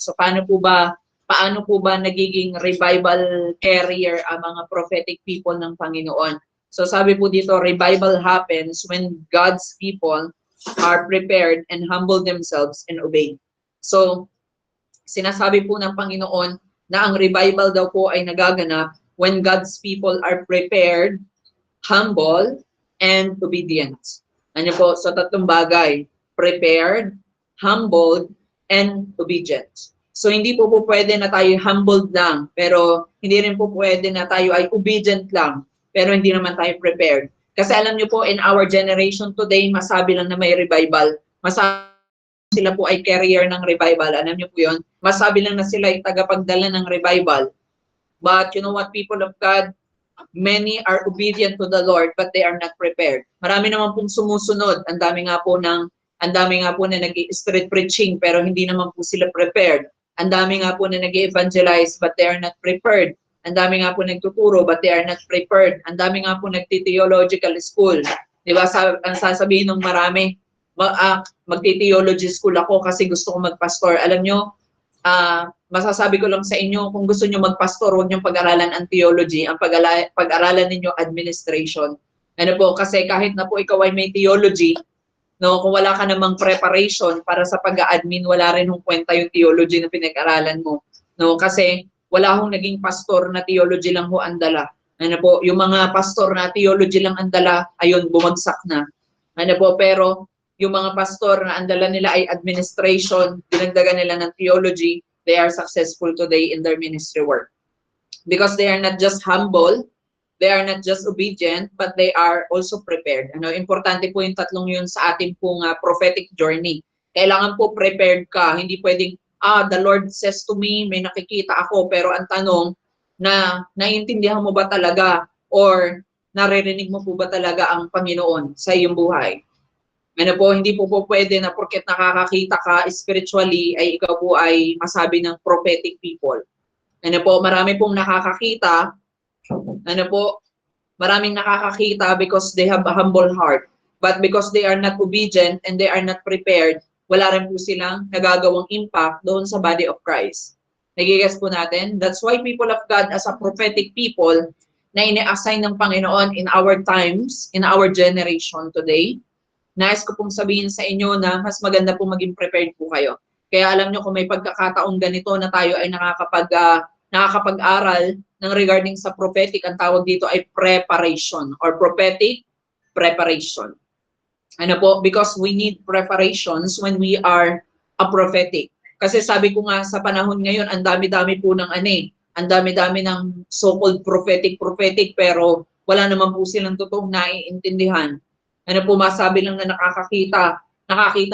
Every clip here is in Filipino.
So paano po ba nagiging revival carrier ang mga prophetic people ng Panginoon? So sabi po dito, revival happens when God's people are prepared and humble themselves and obey. So sinasabi po ng Panginoon na ang revival daw po ay nagaganap when God's people are prepared, humble, and obedient. Ano po? So tatlong bagay, prepared, humbled, and obedient. So hindi po pwede na tayo humbled lang, pero hindi rin po pwede na tayo ay obedient lang, pero hindi naman tayo prepared. Kasi alam niyo po, in our generation today, masabi lang na may revival. Masabi sila po ay carrier ng revival. Alam niyo po yun? Masabi lang na sila ay tagapagdala ng revival. But you know what, people of God, many are obedient to the Lord but they are not prepared. Marami naman pong sumusunod. Ang dami nga po na nag-street preaching pero hindi naman po sila prepared. Ang dami nga po na nag-evangelize but they are not prepared. Ang dami nga po nagtuturo but they are not prepared. Ang dami nga po nagti-theological school. Di ba? Ang sasabihin ng marami, magti-theology school ako kasi gusto ko magpastor. Alam nyo, masasabi ko lang sa inyo, kung gusto nyo magpastor, huwag nyo pag-aralan ang theology, ang pag-aralan ninyo administration. Ano po, kasi kahit na po ikaw ay may theology, no, kung wala ka namang preparation para sa pag-admin, wala rin hong kwenta yung theology na pinag-aralan mo. No, kasi wala hong naging pastor na theology lang ho ang dala. Ano po, yung mga pastor na theology lang ang dala, ayun, bumagsak na. Ano po, pero yung mga pastor na ang dala nila ay administration, dinagdagan nila ng theology, they are successful today in their ministry work. Because they are not just humble, they are not just obedient, but they are also prepared. Ano, importante po yung tatlong yun sa ating pong prophetic journey. Kailangan po prepared ka. Hindi pwedeng, the Lord says to me, may nakikita ako, pero ang tanong, naiintindihan mo ba talaga or naririnig mo po ba talaga ang Panginoon sa iyong buhay? Ano po, hindi po pwede na porket nakakakita ka spiritually ay ikaw po ay masabi ng prophetic people. Ano po, marami pong nakakakita, ano po, maraming nakakakita because they have a humble heart. But because they are not obedient and they are not prepared, wala rin po silang nagagawang impact doon sa body of Christ. Nagigets po natin? That's why people of God as a prophetic people na ini-assign ng Panginoon in our times, in our generation today, nais ko pong sabihin sa inyo na mas maganda po maging prepared po kayo. Kaya alam nyo kung may pagkakataong ganito na tayo ay nakakapag-aral ng regarding sa prophetic, ang tawag dito ay preparation or prophetic preparation. Ano po? Because we need preparations when we are a prophetic. Kasi sabi ko nga sa panahon ngayon, ang dami-dami po ng ang dami-dami ng so-called prophetic pero wala naman po silang totoong naiintindihan. Ano po, masabi lang na nakakita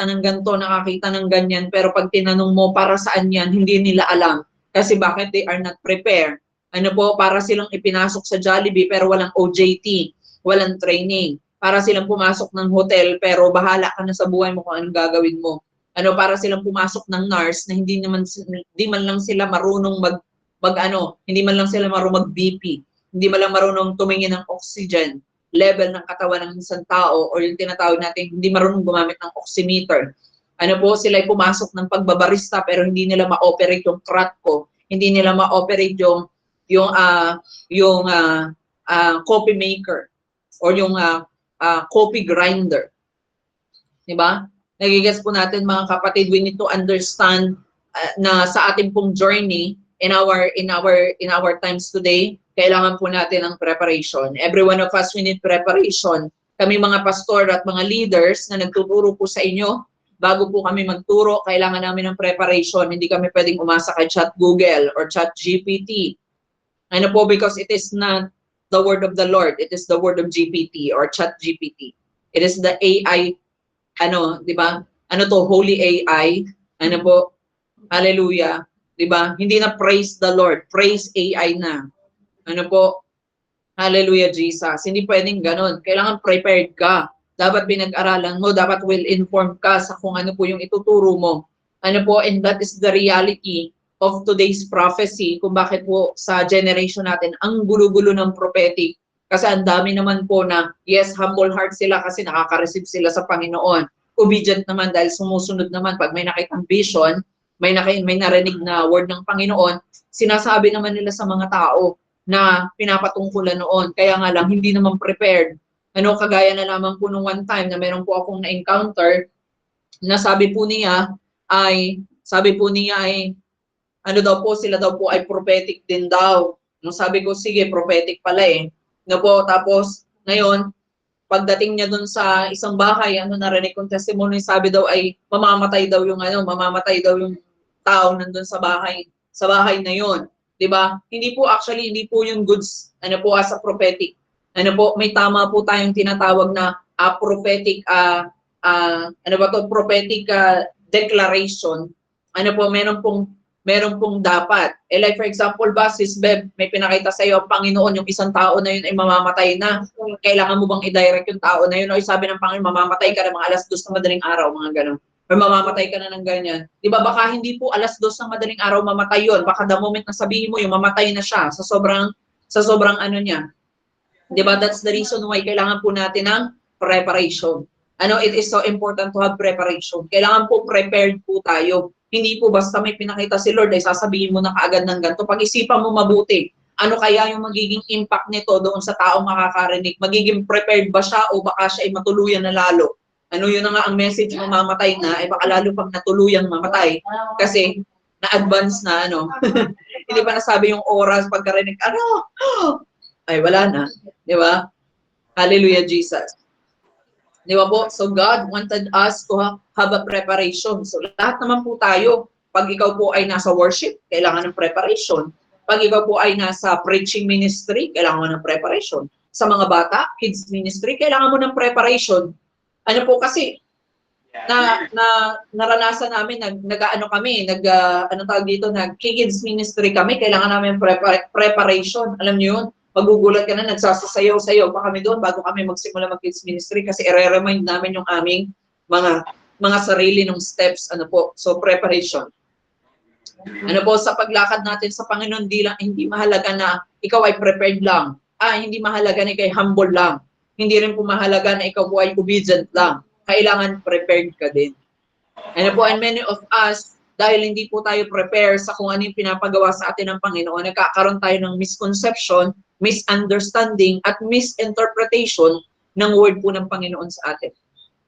ng ganito, nakakita ng ganyan, pero pag tinanong mo para saan yan, hindi nila alam. Kasi bakit? They are not prepared. Ano po, para silang ipinasok sa Jollibee pero walang OJT, walang training. Para silang pumasok ng hotel pero bahala ka na sa buhay mo kung anong gagawin mo. Ano, para silang pumasok ng nurse na hindi man lang sila marunong hindi man lang sila marunong mag-BP, hindi man lang marunong tumingin ng oxygen level ng katawan ng isang tao or yung tinatawag natin hindi marunong gumamit ng oximeter. Ano po, sila ay pumasok ng pagbabarista pero hindi nila ma-operate yung Kratko, hindi nila ma-operate yung coffee maker or yung coffee grinder. Di ba? Nagigets po natin mga kapatid, we need to understand na sa ating pong journey in our times today, kailangan po natin ng preparation. Every one of us, we need preparation. Kami mga pastor at mga leaders na nagtuturo po sa inyo, bago po kami magturo, kailangan namin ng preparation. Hindi kami pwedeng umasa kay Chat Google or Chat GPT. Ano po, because it is not the word of the Lord. It is the word of GPT or Chat GPT. It is the AI, di ba? Ano to, holy AI. Ano po, hallelujah. Di ba? Hindi na praise the Lord, praise AI na. Ano po? Hallelujah, Jesus. Hindi pwedeng ganun. Kailangan prepared ka. Dapat pinag-aralan mo, dapat well-informed ka sa kung ano po yung ituturo mo. Ano po, and that is the reality of today's prophecy kung bakit po sa generation natin ang gulo-gulo ng prophetic. Kasi ang dami naman po na, yes, humble heart sila kasi nakaka-receive sila sa Panginoon. Obedient naman dahil sumusunod naman pag may nakitang vision, may narinig na word ng Panginoon, sinasabi naman nila sa mga tao na pinapatungkulan noon. Kaya nga lang, hindi naman prepared. Ano, kagaya na lamang po nung one time na meron po akong na-encounter na sabi po niya ay, ano daw po, sila daw po ay prophetic din daw. Nung sabi ko, sige, prophetic pala eh. No po, tapos, ngayon, pagdating niya dun sa isang bahay, ano narinig kong testimony, sabi daw ay mamamatay daw yung tao nandun sa bahay na yon, 'di ba? Hindi po yung goods ano po as a prophetic. Ano po, may tama po tayong tinatawag na prophetic ano ba to, prophetic declaration. Ano po, meron pong dapat. Like for example ba, Sis Beb, may pinakita sa iyo ang Panginoon, yung isang tao na yun ay mamamatay na. Kailangan mo bang i-direct yung tao na yun? O sabi ng Panginoon, mamamatay ka na mga alas 2 ng madaling araw, mga ganun. Or mamamatay ka na ng ganyan. Di ba, baka hindi po alas 2 ng madaling araw mamatay yun. Baka the moment na sabihin mo yung mamatay na siya sa sobrang ano niya. Di ba, that's the reason why kailangan po natin ng preparation. Ano, it is so important to have preparation. Kailangan po prepared po tayo. Hindi po basta may pinakita si Lord ay sasabihin mo na kaagad ng ganito. Pag-isipan mo mabuti, ano kaya yung magiging impact nito doon sa taong makakarinig? Magiging prepared ba siya o baka siya ay matuluyan na lalo? Ano yun na nga ang message, mamamatay na, ay baka lalo pag natuluyang mamatay. Kasi na-advance na, ano, hindi pa nasabi yung oras pagkarinig, ano, ay wala na. Di ba? Hallelujah, Jesus. Di ba po? So God wanted us to have a preparation. So lahat naman po tayo, pag ikaw po ay nasa worship, kailangan ng preparation. Pag ikaw po ay nasa preaching ministry, kailangan mo ng preparation. Sa mga bata, kids ministry, kailangan mo ng preparation. Ano po kasi, naranasan namin, nag-ano kami, ano tawag dito, nag-kids ministry kami, kailangan namin preparation. Alam niyo yun? Magugulat ka na, nagsasasayaw-sayaw pa kami doon bago kami magsimula mag-kids ministry kasi i-remind namin yung aming mga sarili ng steps, ano po, so preparation. Ano po, sa paglakad natin sa Panginoon, hindi mahalaga na ikaw ay prepared lang. Hindi mahalaga na ikaw ay humble lang. Hindi rin po mahalaga na ikaw po ay obedient lang. Kailangan prepared ka din. Ano po, and many of us, dahil hindi po tayo prepare sa kung ano yung pinapagawa sa atin ng Panginoon, nagkakaroon tayo ng misconception, misunderstanding, at misinterpretation ng word po ng Panginoon sa atin.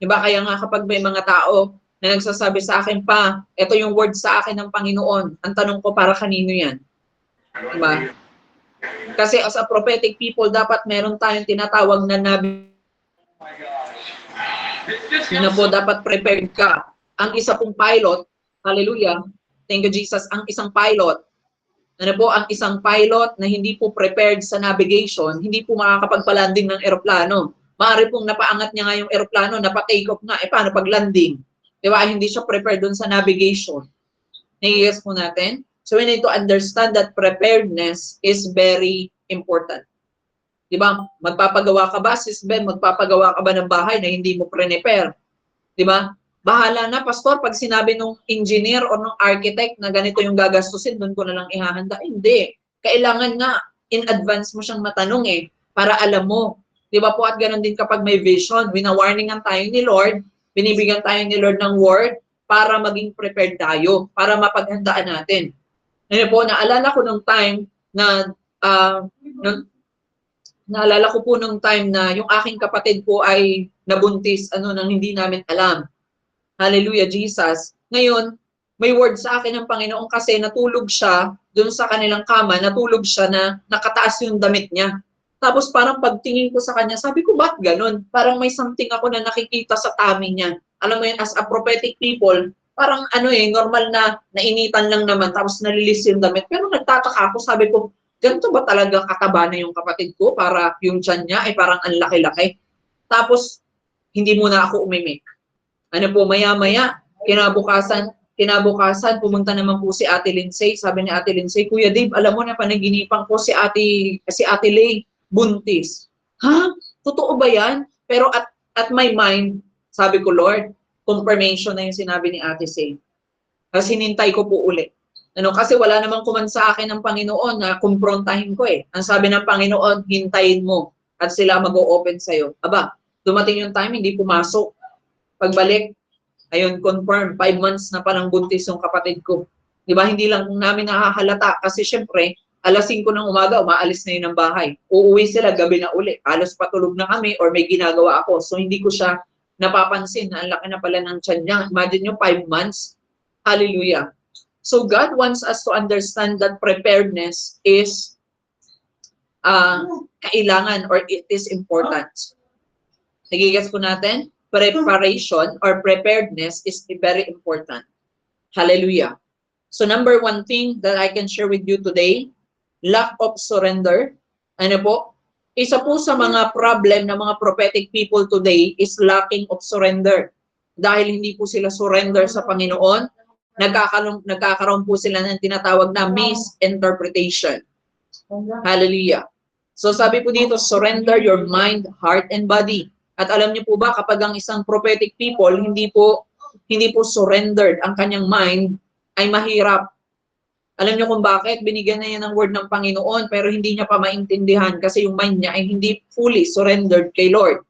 Diba? Kaya nga kapag may mga tao na nagsasabi sa akin pa, ito yung word sa akin ng Panginoon, ang tanong ko, para kanino yan? Diba? Kasi as a prophetic people, dapat meron tayong tinatawag na nabi. Na po, dapat prepared ka. Ang isa pong pilot, hallelujah, thank you Jesus, ang isang pilot, ano po, ang isang pilot na hindi po prepared sa navigation, hindi po makakapagpa-landing ng eroplano. Maaari pong napaangat niya nga yung eroplano, napa-take off nga, paano pag-landing? Di ba? Hindi siya prepared dun sa navigation. Nai-guess po natin? So we need to understand that preparedness is very important. Di ba? Magpapagawa ka ba, Sis Ben, magpapagawa ka ba ng bahay na hindi mo prepare? Di ba? Bahala na, pastor, pag sinabi nung engineer o nung architect na ganito yung gagastusin, doon ko na lang ihahanda. Hindi. Kailangan nga, in advance mo siyang matanong para alam mo. Di ba po? At ganun din kapag may vision, wina-warningan tayo ni Lord, binibigyan tayo ni Lord ng word para maging prepared tayo, para mapaghandaan natin. Ano po, naalala ko nung time na, naalala ko po nung time na yung aking kapatid po ay nabuntis, nang hindi namin alam. Hallelujah, Jesus. Ngayon, may word sa akin ng Panginoon kasi natulog siya doon sa kanilang kama, natulog siya na nakataas yung damit niya. Tapos parang pagtingin ko sa kanya, sabi ko, ba't ganun? Parang may something ako na nakikita sa tummy niya. Alam mo yun, as a prophetic people, parang normal na nainitan lang naman, tapos nalilis yung damit. Pero nagtataka ako, sabi ko, ganito ba talaga kataba na yung kapatid ko para yung tiyan niya ay parang ang laki-laki? Tapos, hindi muna ako umimik. Ano po, maya-maya, kinabukasan, pumunta naman po si Ate Lindsay. Sabi ni Ate Lindsay, Kuya Dave, alam mo na panaginipan ko si Ate Lay, buntis. Ha? Totoo ba yan? Pero at my mind, sabi ko, Lord, confirmation na yung sinabi ni Ate Say. Kasi hinintay ko po ulit. Kasi wala namang kuman sa akin ng Panginoon na kumprontahin ko Ang sabi ng Panginoon, hintayin mo at sila mag-o-open sa'yo. Aba, dumating yung time, hindi pumasok. Pagbalik, Ayun, confirm, 5 months na palang buntis yung kapatid ko. Di ba, hindi lang namin nakahalata kasi syempre, alas 5 ng umaga, umaalis na yun ng bahay. Uuwi sila, gabi na uli. Halos patulog na kami or may ginagawa ako. So, hindi ko siya napapansin na ang laki na pala ng tiyan niya. Imagine nyo, 5 months. Hallelujah. So, God wants us to understand that preparedness is kailangan or it is important. Nagigets po natin? Preparation or preparedness is very important. Hallelujah. So number one thing that I can share with you today, lack of surrender. Ano po? Isa po sa mga problem ng mga prophetic people today is lacking of surrender. Dahil hindi po sila surrender sa Panginoon, nagkakaroon po sila ng tinatawag na misinterpretation. Hallelujah. So sabi po dito, surrender your mind, heart, and body. At alam niyo po ba, kapag ang isang prophetic people, hindi po surrendered ang kanyang mind, ay mahirap. Alam niyo kung bakit? Binigyan na yan ng word ng Panginoon, pero hindi niya pa maintindihan kasi yung mind niya ay hindi fully surrendered kay Lord.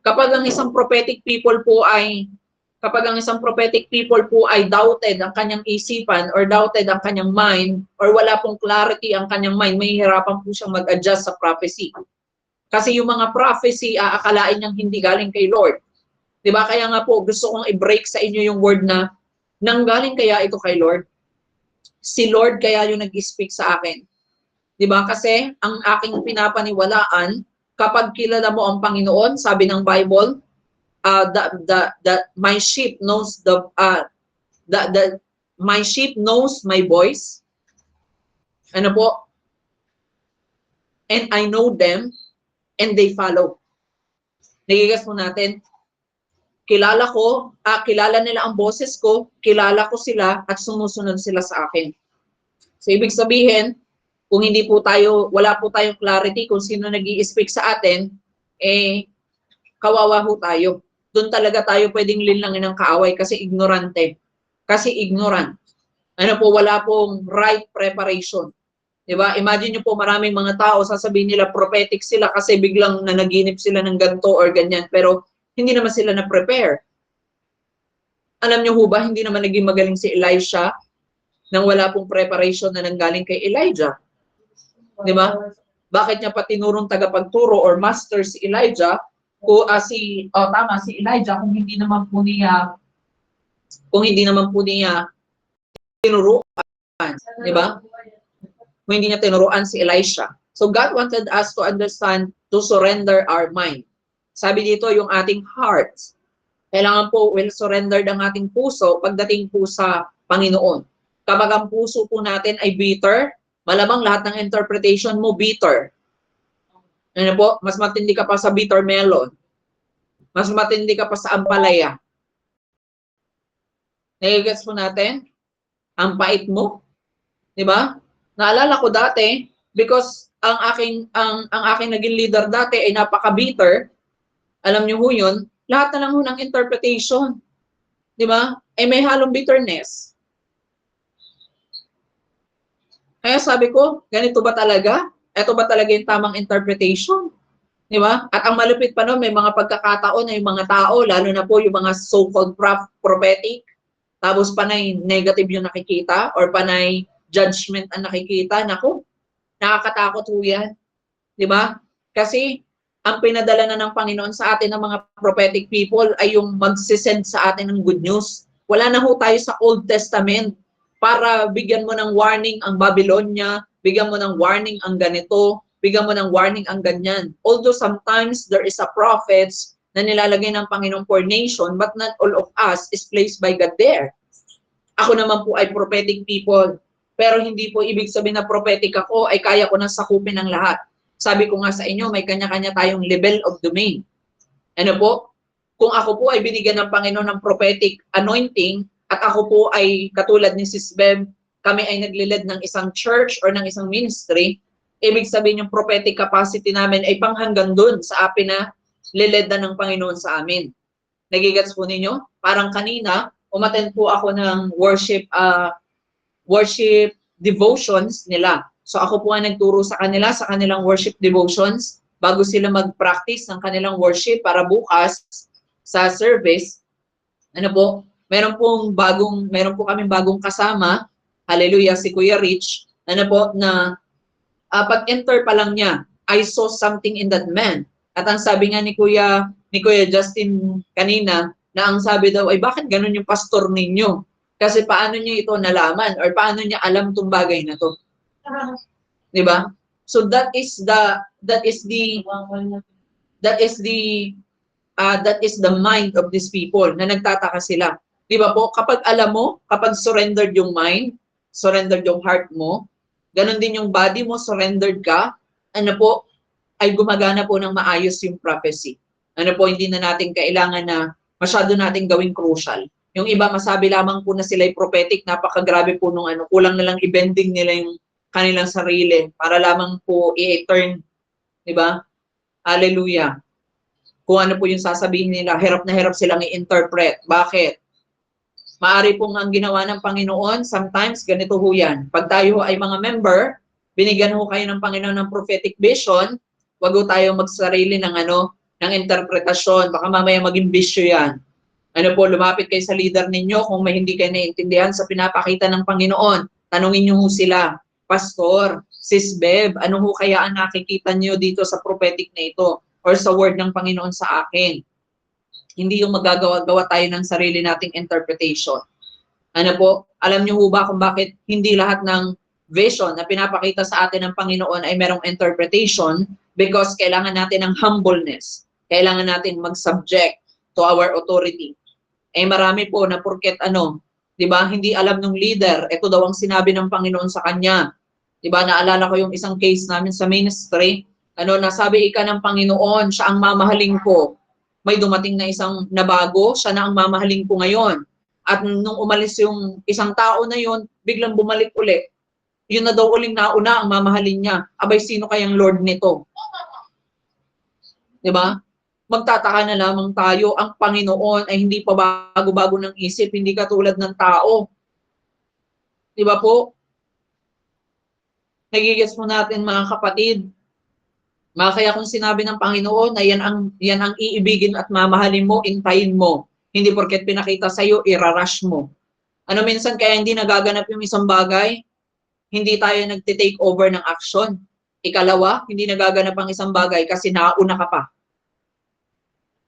Kapag ang isang prophetic people po ay doubted ang kanyang isipan or doubted ang kanyang mind or wala pong clarity ang kanyang mind, mahihirapan po siyang mag-adjust sa prophecy. Kasi yung mga prophecy, aakalain niyang hindi galing kay Lord. Diba? Kaya nga po, gusto kong i-break sa inyo yung word na, nanggaling kaya ito kay Lord? Si Lord kaya yung nag-speak sa akin. Diba? Kasi, ang aking pinapaniwalaan, kapag kilala mo ang Panginoon, sabi ng Bible, my sheep knows my sheep knows my voice. Ano po? And I know them, and they follow. Nagigas mo natin, kilala nila ang boses ko, kilala ko sila, at sumusunod sila sa akin. So, ibig sabihin, kung wala po tayong clarity kung sino nag-i-speak sa atin, kawawa ho tayo. Doon talaga tayo pwedeng linlangin ng kaaway kasi ignorante. Kasi ignorant. Ano po, wala pong right preparation. Diba? Imagine nyo po maraming mga tao, sasabihin nila prophetic sila kasi biglang nanaginip sila ng ganito or ganyan. Pero hindi naman sila na-prepare. Alam nyo ho ba, hindi naman naging magaling si Elisha nang wala pong preparation na nanggaling kay Elijah. Diba? Bakit niya pa tinurong tagapagturo or master si Elijah si Elijah kung hindi naman po niya tinuruan, di ba? Kung hindi niya tinuruan si Elisha. So God wanted us to understand, to surrender our mind. Sabi dito, yung ating heart. Kailangan po surrender ang ating puso pagdating po sa Panginoon. Kapag ang puso po natin ay bitter, malamang lahat ng interpretation mo bitter. Ano po? Mas matindi ka pa sa bitter melon. Mas matindi ka pa sa ampalaya. Nagigets po natin? Ang pait mo. Di ba? Naalala ko dati, because ang aking naging leader dati ay napaka-bitter, alam niyo ho yun, lahat na lang ho ng interpretation. Di ba? May halong bitterness. Kaya sabi ko, ganito ba talaga? Ito ba talaga yung tamang interpretation? Di ba? At ang malupit pa noon, may mga pagkakataon na yung mga tao, lalo na po yung mga so-called prophetic, tapos panay negative yung nakikita or panay judgment ang nakikita. Naku, nakakatakot po yan. Di ba? Kasi ang pinadala na ng Panginoon sa atin ng mga prophetic people ay yung magsisend sa atin ng good news. Wala na ho tayo sa Old Testament para bigyan mo ng warning ang Babylonia, bigyan mo ng warning ang ganito, bigyan mo ng warning ang ganyan. Although sometimes there is a prophets na nilalagay ng Panginoon for nation, but not all of us is placed by God there. Ako naman po ay prophetic people, pero hindi po ibig sabihin na prophetic ako ay kaya ko nang sakupin ang lahat. Sabi ko nga sa inyo, may kanya-kanya tayong level of domain. Ano po? Kung ako po ay binigyan ng Panginoon ng prophetic anointing, at ako po ay katulad ni Sis Bev, kami ay naglilid ng isang church or ng isang ministry, ibig sabihin yung prophetic capacity namin ay panghanggang dun sa api na lilid ng Panginoon sa amin. Nagigets po ninyo? Parang kanina, umattend po ako ng worship devotions nila. So ako po ay nagturo sa kanila sa kanilang worship devotions bago sila mag-practice ng kanilang worship para bukas sa service. Ano po? meron po kaming bagong kasama, hallelujah, si Kuya Rich, ano po, na pag-enter pa lang niya, I saw something in that man. At ang sabi nga ni Kuya Justin kanina, na ang sabi daw ay bakit ganun yung pastor ninyo? Kasi paano niyo ito nalaman or paano niya alam tong bagay na to? 'Di ba? So that is the that is the mind of these people na nagtataka sila. 'Di ba po? Kapag alam mo, kapag surrendered yung mind, surrendered yung heart mo, ganun din yung body mo, surrendered ka, ano po, ay gumagana po ng maayos yung prophecy. Ano po, hindi na natin kailangan na masyado nating gawing crucial. Yung iba masabi lamang po na sila'y prophetic, napakagrabe po nung ano, kulang na lang i-bending nila yung kanilang sarili para lamang po i-turn, di ba? Hallelujah. Kung ano po yung sasabihin nila, hirap na hirap silang i-interpret. Bakit? Maari pong ang ginawa ng Panginoon, sometimes ganito ho yan. Pag tayo ay mga member, binigyan ho kayo ng Panginoon ng prophetic vision, wag ho tayo magsarili ng ng interpretasyon. Baka mamaya maging bisyo yan. Ano po, lumapit kayo sa leader ninyo kung may hindi kayo naiintindihan sa pinapakita ng Panginoon. Tanungin niyo ho sila, Pastor, Sis Beb, ano ho kaya ang nakikita niyo dito sa prophetic na ito or sa word ng Panginoon sa akin? Hindi yung magagawa-gawa tayo ng sarili nating interpretation. Ano po, alam niyo ho ba kung bakit hindi lahat ng vision na pinapakita sa atin ng Panginoon ay merong interpretation? Because kailangan natin ng humbleness. Kailangan natin mag-subject to our authority. Eh marami po na porket 'di ba, hindi alam ng leader, ito daw ang sinabi ng Panginoon sa kanya. 'Di ba, naalala ko yung isang case namin sa ministry, nasabi ika ng Panginoon, siya ang mamahalin ko. May dumating na isang nabago, siya na ang mamahalin ko ngayon. At nung umalis yung isang tao na yun, biglang bumalik uli. Yun na daw uling nauna ang mamahalin niya. Abay, sino kayang Lord nito? 'Di ba? Magtataka na lamang tayo, ang Panginoon ay hindi pa bago-bago ng isip, hindi katulad ng tao. 'Di ba po? Nagigets mo natin mga kapatid. Kaya kung sinabi ng Panginoon na yan ang iibigin at mamahalin mo, intayin mo. Hindi porket pinakita sa iyo, irarush mo. Minsan kaya hindi nagaganap yung isang bagay, hindi tayo nagte-take over ng action. Ikalawa, hindi nagaganap ang isang bagay kasi nauna ka pa.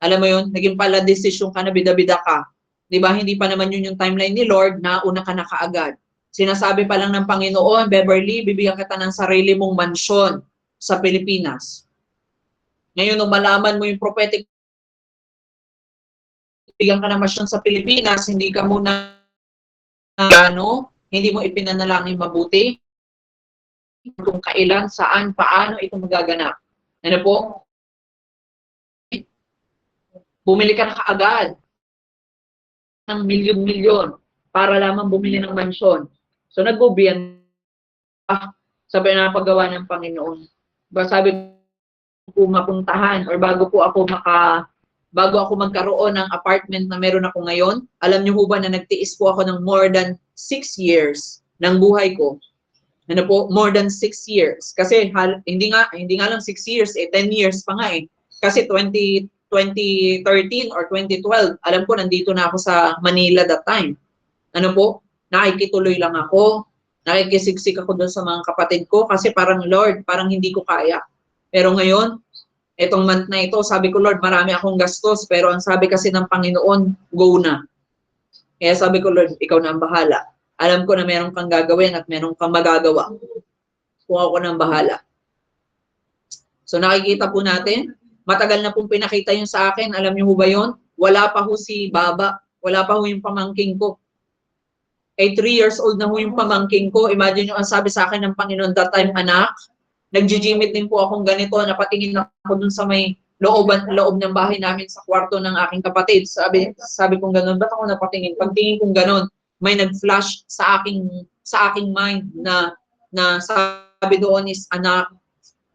Alam mo yun, naging pala desisyon ka na bida-bida ka. 'Di ba? Hindi pa naman yun yung timeline ni Lord, nauna ka na kaagad. Sinasabi pa lang ng Panginoon, Beverly, bibigyan kita ng sarili mong mansyon sa Pilipinas. Ngayon, nung malaman mo yung prophetic, bibigyan ka ng mansyon sa Pilipinas, hindi ka muna hindi mo ipinanalangin mabuti kung kailan, saan, paano ito magaganap. Ano po? Bumili ka na kaagad ng milyon-milyon para lamang bumili ng mansyon. So nagbubiyan sabi na paggawa ng Panginoon. Sabi ko mapuntahan or bago ako magkaroon ng apartment na meron ako ngayon, alam niyo ba na nagtiis po ako ng more than 6 years ng buhay ko. Ano po, more than 6 years. Kasi hindi nga lang 6 years, 10 years pa nga eh. Kasi 2013 or 2012, alam ko nandito na ako sa Manila that time. Ano po, nakikituloy lang ako, nakikisiksik ako doon sa mga kapatid ko kasi parang Lord, parang hindi ko kaya. Pero ngayon, etong month na ito, sabi ko Lord, marami akong gastos, pero ang sabi kasi ng Panginoon, go na. Kaya sabi ko Lord, ikaw na ang bahala. Alam ko na meron kang gagawin at meron kang magagawa. Kung ako nang bahala. So nakikita po natin, matagal na pong pinakita yun sa akin. Alam niyo ba yun? Wala pa ho si Baba. Wala pa ho yung pamangking ko. 3 years old na ho yung pamangking ko. Imagine nyo, ang sabi sa akin ng Panginoon that time, anak, nagjijimit din po akong ganito, napatingin ako dun sa may loob ng bahay namin sa kwarto ng aking kapatid. Sabi kong gano'n, ba't ako napatingin? Pagtingin kong gano'n, may nag-flash sa aking mind na sabi doon is, anak,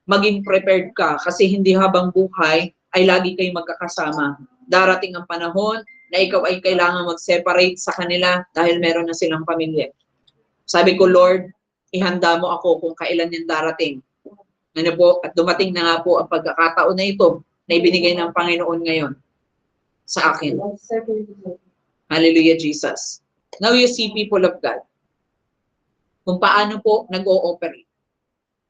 maging prepared ka kasi hindi habang buhay ay lagi kayong magkakasama. Darating ang panahon na ikaw ay kailangan mag-separate sa kanila dahil meron na silang pamilya. Sabi ko, Lord, ihanda mo ako kung kailan yan darating. Ano po, at dumating na nga po ang pagkakataon na ito na ibinigay ng Panginoon ngayon sa akin. Hallelujah, Jesus. Now you see, people of God, kung paano po nag-ooperate.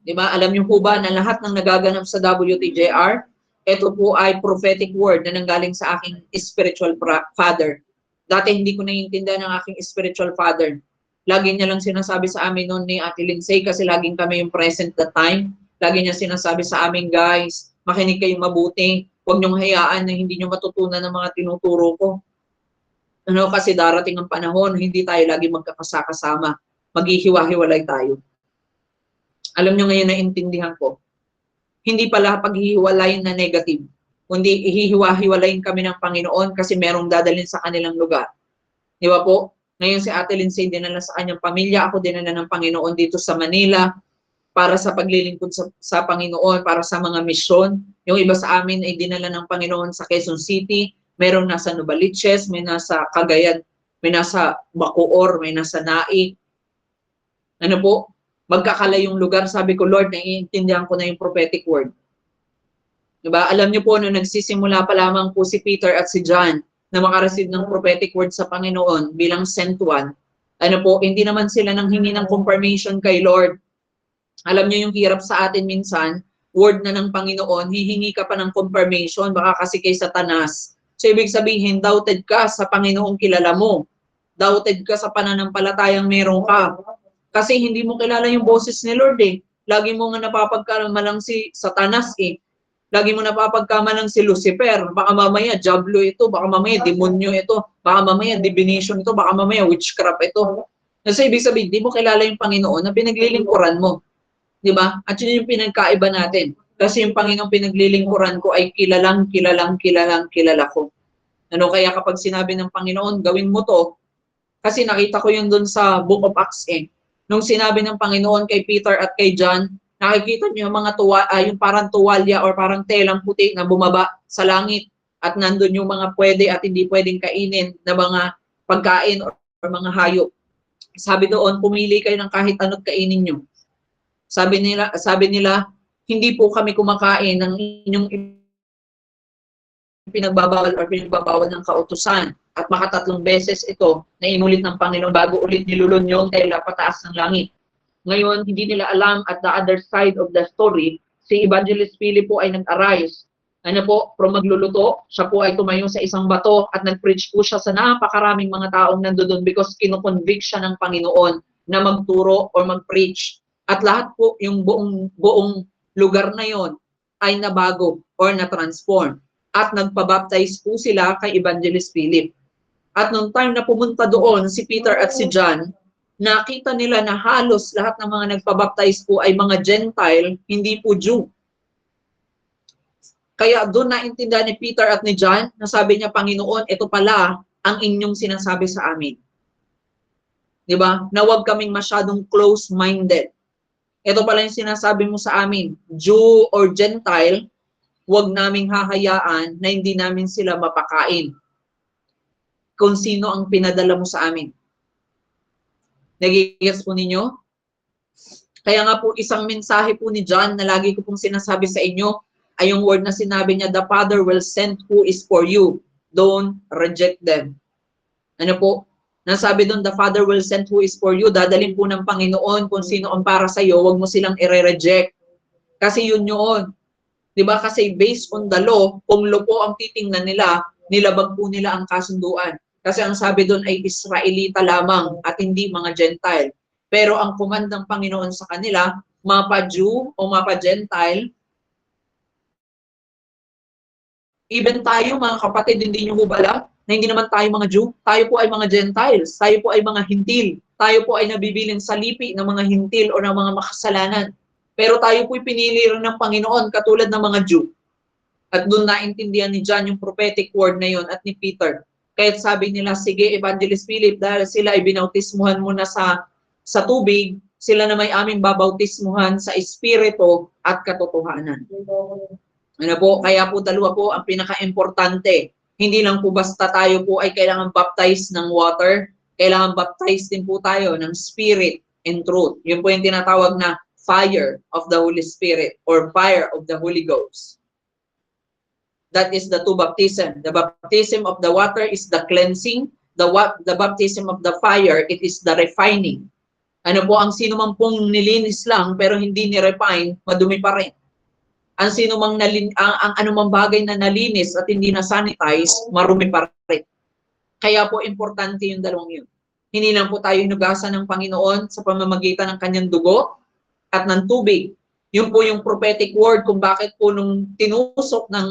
Diba? Alam niyo po ba na lahat ng nagaganap sa WTJR, ito po ay prophetic word na nanggaling sa aking spiritual father. Dati hindi ko naiintindihan ng aking spiritual father. Lagi niya lang sinasabi sa amin noon ni Ate Lindsay kasi laging kami yung present that time. Lagi niya sinasabi sa amin, guys, makinig kayong mabuti. Huwag niyong hayaan na hindi niyo matutunan ng mga tinuturo ko. Ano, kasi darating ang panahon, hindi tayo lagi magkakasama. Maghihiwa-hiwalay tayo. Alam niyo ngayon na intindihan ko, hindi pala paghihiwalayin na negative, kundi ihihiwa-hiwalayin kami ng Panginoon kasi merong dadalhin sa kanilang lugar. Di ba po? Ngayon si Ate Lindsay dinala sa kanyang pamilya, ako dinala ng Panginoon dito sa Manila para sa paglilingkod sa Panginoon, para sa mga misyon. Yung iba sa amin ay dinala ng Panginoon sa Quezon City, merong nasa Novaliches, may nasa Cagayan, may nasa Bacoor, may nasa Naik. Ano po? Magkakalayong lugar, sabi ko, Lord, naiintindihan ko na yung prophetic word. Diba? Alam niyo po, nung nagsisimula pa lamang po si Peter at si John na makareceive ng prophetic word sa Panginoon bilang sent one, ano po, hindi naman sila nang hingi ng confirmation kay Lord. Alam niyo yung hirap sa atin minsan, word na ng Panginoon, hihingi ka pa ng confirmation, baka kasi kay Satanas. So, ibig sabihin, doubted ka sa Panginoong kilala mo. Doubted ka sa pananampalatayang meron ka. Kasi hindi mo kilala yung boses ni Lord eh. Lagi mo nga napapagkamalang si Satanas eh. Lagi mo napapagkamalang si Lucifer. Baka mamaya diablo ito, baka mamaya demonyo ito, baka mamaya divination ito, baka mamaya witchcraft ito. Kasi ibig sabihin, hindi mo kilala yung Panginoon na pinaglilingkuran mo. Di ba? At yun yung pinagkaiba natin. Kasi yung Panginoong pinaglilingkuran ko ay kilala ko. Ano kaya kapag sinabi ng Panginoon, gawin mo to, kasi nakita ko yun dun sa Book of Acts eh. Nung sinabi ng Panginoon kay Peter at kay John, nakikita niyo yung mga yung parang tuwalya or parang telang puti na bumaba sa langit at nandun yung mga pwede at hindi pwedeng kainin na mga pagkain or mga hayop. Sabi doon, pumili kayo ng kahit ano't kainin nyo. Sabi nila, hindi po kami kumakain ng inyong pinagbabawal ng kautusan. At makatatlong beses ito na inulit ng Panginoon bago ulit nilulun yung tela pataas ng langit. Ngayon, hindi nila alam at the other side of the story, si Evangelist Philip po ay nag-arise. Ano po, from magluluto, siya po ay tumayo sa isang bato at nag-preach po siya sa napakaraming mga taong nandoon because kinukonvict siya ng Panginoon na magturo or mag-preach. At lahat po, yung buong lugar na yon ay nabago or na-transform. At nagpabaptize po sila kay Evangelist Philip. At nung time na pumunta doon si Peter at si John, nakita nila na halos lahat ng mga nagpabaptize po ay mga Gentile, hindi po Jew. Kaya doon naintindihan ni Peter at ni John, na sabi niya, Panginoon, ito pala ang inyong sinasabi sa amin. Diba? Na huwag kaming masyadong close-minded. Ito pala yung sinasabi mo sa amin, Jew or Gentile, huwag naming hahayaan na hindi namin sila mapakain. Kung sino ang pinadala mo sa amin. Nagigets po ninyo? Kaya nga po isang mensahe po ni John na lagi ko pong sinasabi sa inyo ay yung word na sinabi niya, the Father will send who is for you. Don't reject them. Ano po? Nasabi doon, the Father will send who is for you. Dadalhin po ng Panginoon kung sino ang para sa iyo, huwag mo silang i-reject. Kasi yun yun. Diba? Kasi based on the law, kung law po ang titingnan nila, nilabag po nila ang kasunduan. Kasi ang sabi doon ay Israelita lamang at hindi mga Gentile. Pero ang command ng Panginoon sa kanila, mapa-Jew o mapa-Gentile, even tayo mga kapatid, hindi nyo hubala na hindi naman tayo mga Jew, tayo po ay mga Gentiles, tayo po ay mga hintil, tayo po ay nabibiling sa lipi ng mga hintil o ng mga makasalanan. Pero tayo po'y pinili rin ng Panginoon katulad ng mga Jew. At doon naintindihan ni John yung prophetic word na yon at ni Peter. Kaya sabi nila, sige Evangelist Philip, dahil sila ay binautismuhan mo na sa tubig, sila na may aming babautismuhan sa espiritu at katotohanan. Ano po? Kaya po dalawa po ang pinaka-importante. Hindi lang po basta tayo po ay kailangan baptize ng water, kailangan baptize din po tayo ng spirit and truth. Yun po yung tinatawag na fire of the Holy Spirit or fire of the Holy Ghost. That is the two baptism. The baptism of the water is the cleansing. the baptism of the fire, it is the refining. Ano po, ang sino man pong nilinis lang pero hindi ni-refine, madumi pa rin. Ang sino mang ang anumang bagay na nalinis at hindi na sanitize, marumi pa rin. Kaya po importante yung dalawang yun. Hindi lang po tayo hinugasan ng Panginoon sa pamamagitan ng kanyang dugo at ng tubig. Yun po yung prophetic word kung bakit po nung tinusok ng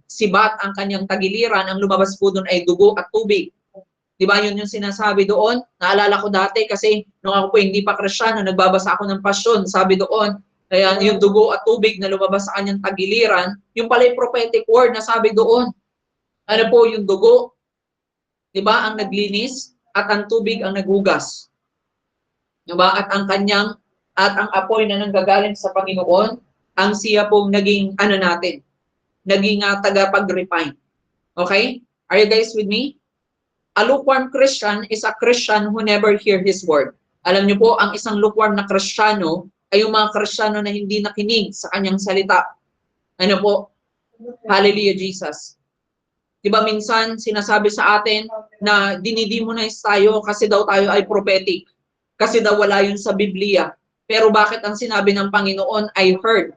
sibat ang kanyang tagiliran, ang lumabas po doon ay dugo at tubig. Di ba yun yung sinasabi doon? Naalala ko dati kasi nung ako po hindi pa Kristyano, nagbabasa ako ng Pasyon, sabi doon, kaya yung dugo at tubig na lumabas sa kanyang tagiliran, yung pala yung prophetic word na sabi doon. Ano po yung dugo? Di ba ang naglinis at ang tubig ang naghugas. Di ba? At ang apoy na nanggagaling sa Panginoon, ang siya pong naging naging tagapag-refine. Okay? Are you guys with me? A lukewarm Christian is a Christian who never hear His word. Alam niyo po, ang isang lukewarm na Kristiyano ay yung mga Kristiyano na hindi nakinig sa kanyang salita. Ano po? Hallelujah, Jesus. Diba minsan sinasabi sa atin na dinidemonize tayo kasi daw tayo ay prophetic. Kasi daw wala yun sa Biblia. Pero bakit ang sinabi ng Panginoon ay heard?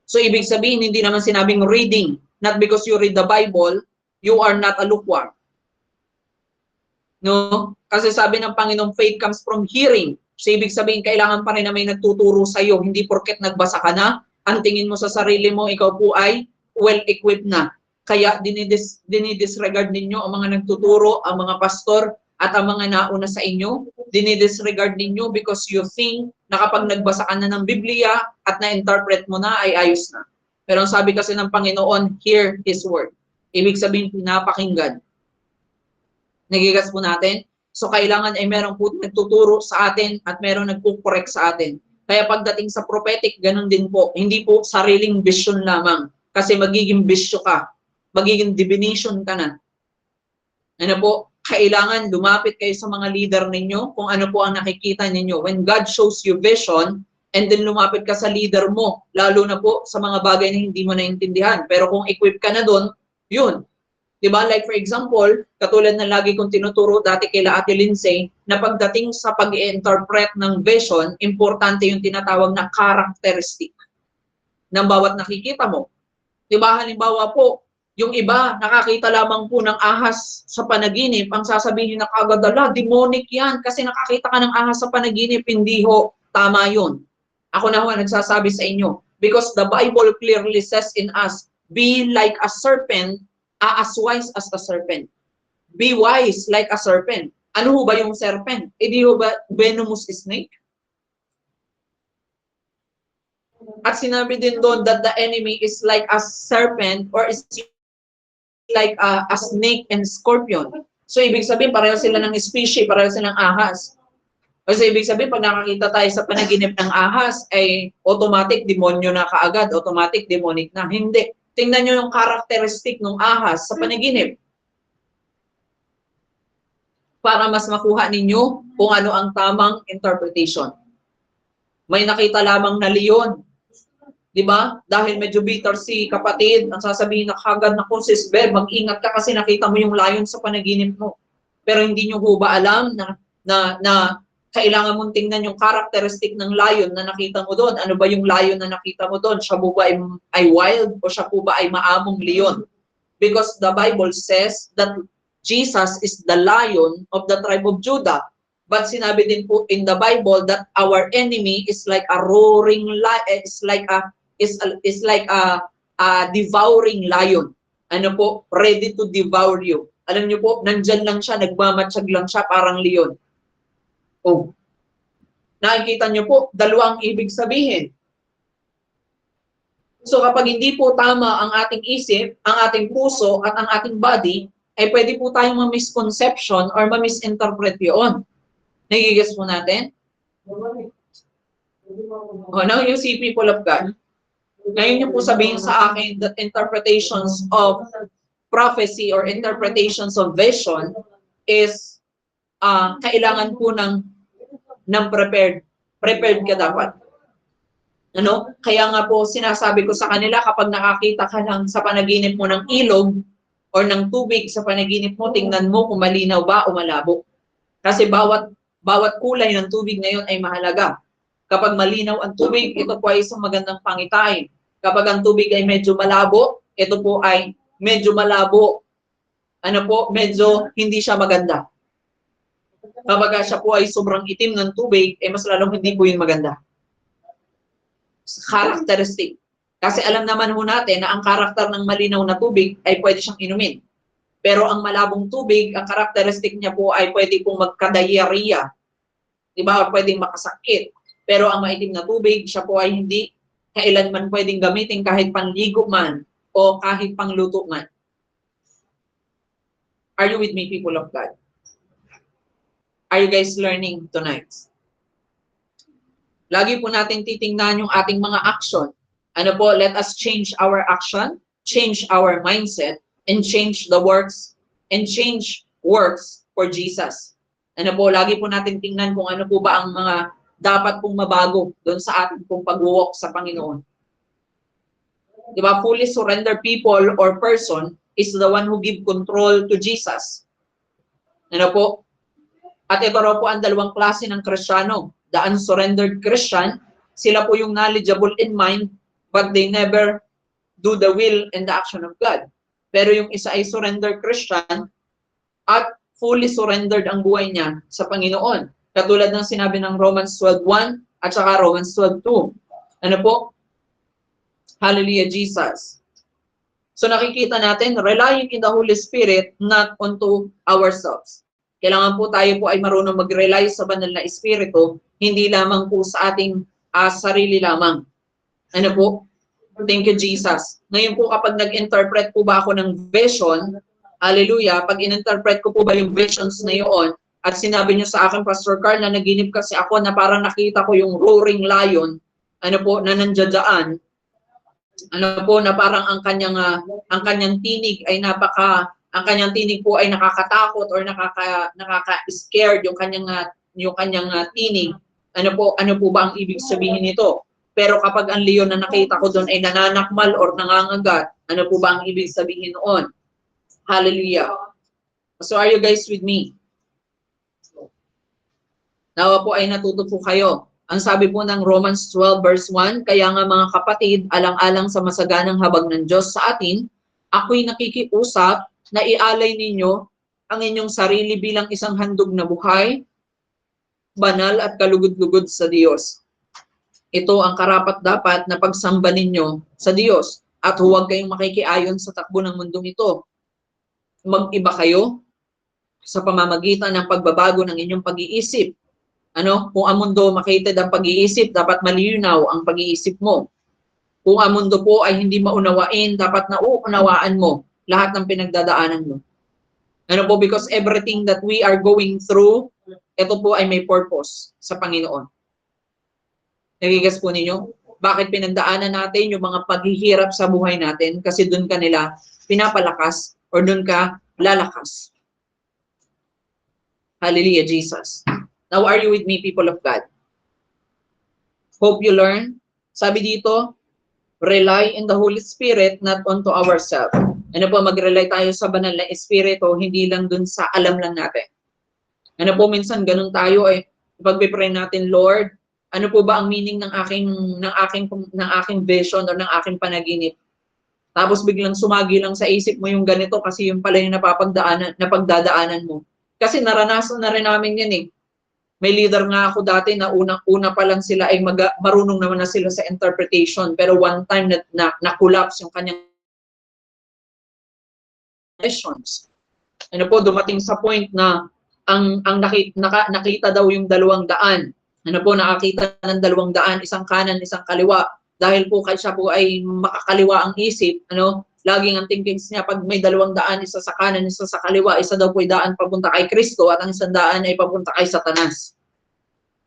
So ibig sabihin, hindi naman sinabing reading. Not because you read the Bible, you are not a lukewarm. No? Kasi sabi ng Panginoon, faith comes from hearing. So ibig sabihin, kailangan pa rin na may nagtuturo sa iyo. Hindi porket nagbasa ka na, ang tingin mo sa sarili mo, ikaw po ay well-equipped na. Kaya dinidisregard ninyo ang mga nagtuturo, ang mga pastor, at ang mga nauna sa inyo. Dinidisregard ninyo because you think na kapag nagbasa ka na ng Biblia at na-interpret mo na, ay ayos na. Pero ang sabi kasi ng Panginoon, hear His word. Ibig sabihin, pinapakinggan. Nagigas po natin? So kailangan ay meron po nagtuturo sa atin at meron nagpo-correct sa atin. Kaya pagdating sa prophetic, ganun din po. Hindi po sariling vision lamang. Kasi magiging bisyo ka. Magiging divination ka na. Ano po? Kailangan lumapit kayo sa mga leader ninyo kung ano po ang nakikita ninyo. When God shows you vision, and then lumapit ka sa leader mo, lalo na po sa mga bagay na hindi mo naintindihan. Pero kung equip ka na doon, yun. Diba? Like for example, katulad na lagi kong tinuturo dati kila Ate Lindsay, na pagdating sa pag-i-interpret ng vision, importante yung tinatawag na characteristic ng bawat nakikita mo. Diba? Halimbawa po, yung iba, nakakita lamang po ng ahas sa panaginip, ang sasabihin na kagad, demonic yan, kasi nakakita ka ng ahas sa panaginip, hindi ho, tama yun. Ako na ho nagsasabi sa inyo, because the Bible clearly says in us, be like a serpent, as wise as a serpent. Be wise like a serpent. Ano ho ba yung serpent? E di ho ba venomous snake? At sinabi din doon that the enemy is like a serpent or is like a snake and scorpion. So ibig sabihin, pareho sila ng species, pareho sila ng ahas. Kasi ibig sabihin, pag nakakita tayo sa panaginip ng ahas, ay automatic demonyo na kaagad, automatic demonic na. Hindi. Tingnan nyo yung characteristic ng ahas sa panaginip. Para mas makuha ninyo kung ano ang tamang interpretation. May nakita lamang na leon. Di ba? Dahil medyo bitter si kapatid, ang sasabihin na kagad na kung sis Bev, mag-ingat ka kasi nakita mo yung lion sa panaginip mo. Pero hindi nyo ho ba alam na kailangan mong tingnan yung characteristic ng lion na nakita mo doon. Ano ba yung lion na nakita mo doon? Siya po ba ay wild o siya po ba ay maamong leon? Because the Bible says that Jesus is the lion of the tribe of Judah. But sinabi din po in the Bible that our enemy is like a roaring lion, is like a devouring lion. Ano po? Ready to devour you. Alam niyo po, nandyan lang siya, nagmamatsyag lang siya, parang leon. Oh. Nakikita niyo po, dalawang ibig sabihin. So kapag hindi po tama ang ating isip, ang ating puso, at ang ating body, ay pwede po tayong ma-misconception or ma-misinterpret yun. Nagigets po natin? Now you see people of God. Ngayon niyo po sabihin sa akin that interpretations of prophecy or interpretations of vision is kailangan po ng prepared. Prepared ka dapat. Kaya nga po sinasabi ko sa kanila kapag nakakita ka lang sa panaginip mo ng ilog, or ng tubig sa panaginip mo, tingnan mo kung malinaw ba o malabo. Kasi bawat kulay ng tubig ngayon ay mahalaga. Kapag malinaw ang tubig, ito po ay isang magandang pangitain. Kapag ang tubig ay medyo malabo, ito po ay medyo malabo. Ano po, medyo hindi siya maganda. Kapag siya po ay sobrang itim ng tubig, mas lalong hindi po yun maganda. Characteristic. Kasi alam naman ho natin na ang karakter ng malinaw na tubig ay pwede siyang inumin. Pero ang malabong tubig, ang characteristic niya po ay pwede pong magka-diarrhea. Diba? Pwedeng makasakit. Pero ang maitim na tubig, siya po ay hindi kailanman pwedeng gamitin kahit panligo man o kahit pangluto man. Are you with me, people of God? Are you guys learning tonight? Lagi po natin titingnan yung ating mga action. Ano po, let us change our action, change our mindset, and change the works, and change works for Jesus. Ano po, lagi po natin tingnan kung ano po ba ang mga dapat pong mabago doon sa ating pong pag-walk sa Panginoon. Diba, fully surrendered people or person is the one who give control to Jesus. Ano po? At ito raw po ang dalawang klase ng Kristiyano. The unsurrendered Christian, sila po yung knowledgeable in mind, but they never do the will and the action of God. Pero yung isa ay surrendered Christian at fully surrendered ang buhay niya sa Panginoon. Katulad ng sinabi ng Romans 12:1 at saka Romans 12:2. Ano po? Hallelujah, Jesus. So nakikita natin, relying in the Holy Spirit, not onto ourselves. Kailangan po tayo po ay marunong mag-rely sa banal na Espiritu, hindi lamang po sa ating sarili lamang. Ano po? Thank you, Jesus. Ngayon po kapag nag-interpret po ba ako ng vision, hallelujah, pag in-interpret ko po ba yung visions na yun, at sinabi niyo sa akin, Pastor Carl, na naginip kasi ako na parang nakita ko yung roaring lion, ano po, na nandiyan, ano po, na parang ang kanyang tinig ay ang kanyang tinig po ay nakakatakot or nakaka-scared yung kanyang tinig. Ano po ba ang ibig sabihin nito? Pero kapag ang leon na nakita ko doon ay nananakmal or nangangagat, ano po ba ang ibig sabihin noon? Hallelujah. So are you guys with me? Nawa po ay natuto po kayo. Ang sabi po ng Romans 12 verse 1, kaya nga mga kapatid, alang-alang sa masaganang habag ng Diyos sa atin, ako'y nakikiusap na ialay ninyo ang inyong sarili bilang isang handog na buhay, banal at kalugod-lugod sa Diyos. Ito ang karapat-dapat na pagsamba ninyo sa Diyos at huwag kayong makikiayon sa takbo ng mundong ito. Mag-iba kayo sa pamamagitan ng pagbabago ng inyong pag-iisip. Kung ang mundo makitid ang pag-iisip, dapat malinaw ang pag-iisip mo. Kung ang mundo po ay hindi maunawain, dapat nauunawaan mo lahat ng pinagdadaanan mo. Because everything that we are going through, ito po ay may purpose sa Panginoon. Nagigas po ninyo? Bakit pinagdaanan natin yung mga paghihirap sa buhay natin? Kasi doon ka nila pinapalakas or doon ka lalakas. Hallelujah, Jesus. Now, are you with me, people of God? Hope you learn. Sabi dito, rely in the Holy Spirit, not onto ourselves. Mag-rely tayo sa banal na Espiritu, hindi lang dun sa alam lang natin. Minsan ganun tayo pag-pray natin, Lord, ano po ba ang meaning ng aking vision o ng aking panaginip? Tapos biglang sumagi lang sa isip mo yung ganito kasi yung pala yung napagdadaanan mo. Kasi naranasan na rin namin yan May leader nga ako dati na una pa lang sila ay marunong naman na sila sa interpretation. Pero one time na-collapse yung kanyang sessions. Dumating sa point na ang nakita daw yung 200. Nakakita ng 200, isang kanan, isang kaliwa. Dahil po siya po ay makakaliwa ang isip, laging ang thinkings niya, pag may 200, isa sa kanan, isa sa kaliwa, isa daw po ay daan papunta kay Kristo at ang isang daan ay papunta kay Satanas.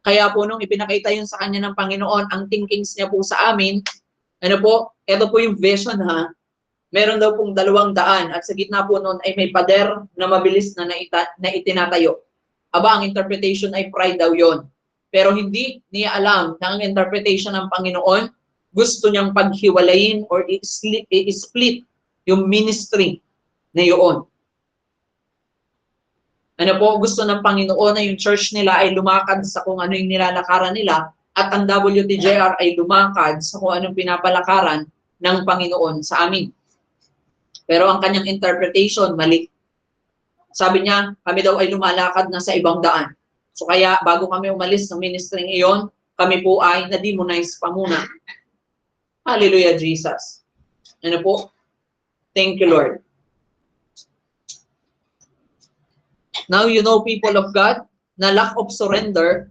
Kaya po nung ipinakita yun sa kanya ng Panginoon, ang thinkings niya po sa amin, ito po yung vision meron daw pong 200 at sa gitna po noon ay may pader na mabilis na itinatayo. Aba, ang interpretation ay pride daw yon. Pero hindi niya alam na ang interpretation ng Panginoon, gusto niyang paghiwalayin or i-split yung ministry na yun. Ano po, gusto ng Panginoon na yung church nila ay lumakad sa kung ano yung nilalakaran nila at ang WTJR ay lumakad sa kung anong pinapalakaran ng Panginoon sa amin. Pero ang kanyang interpretation, mali. Sabi niya, kami daw ay lumalakad na sa ibang daan. So kaya bago kami umalis ng ministering iyon, kami po ay na-demonize pa muna. Hallelujah, Jesus. Ano po? Thank you, Lord. Now you know, people of God, na lack of surrender,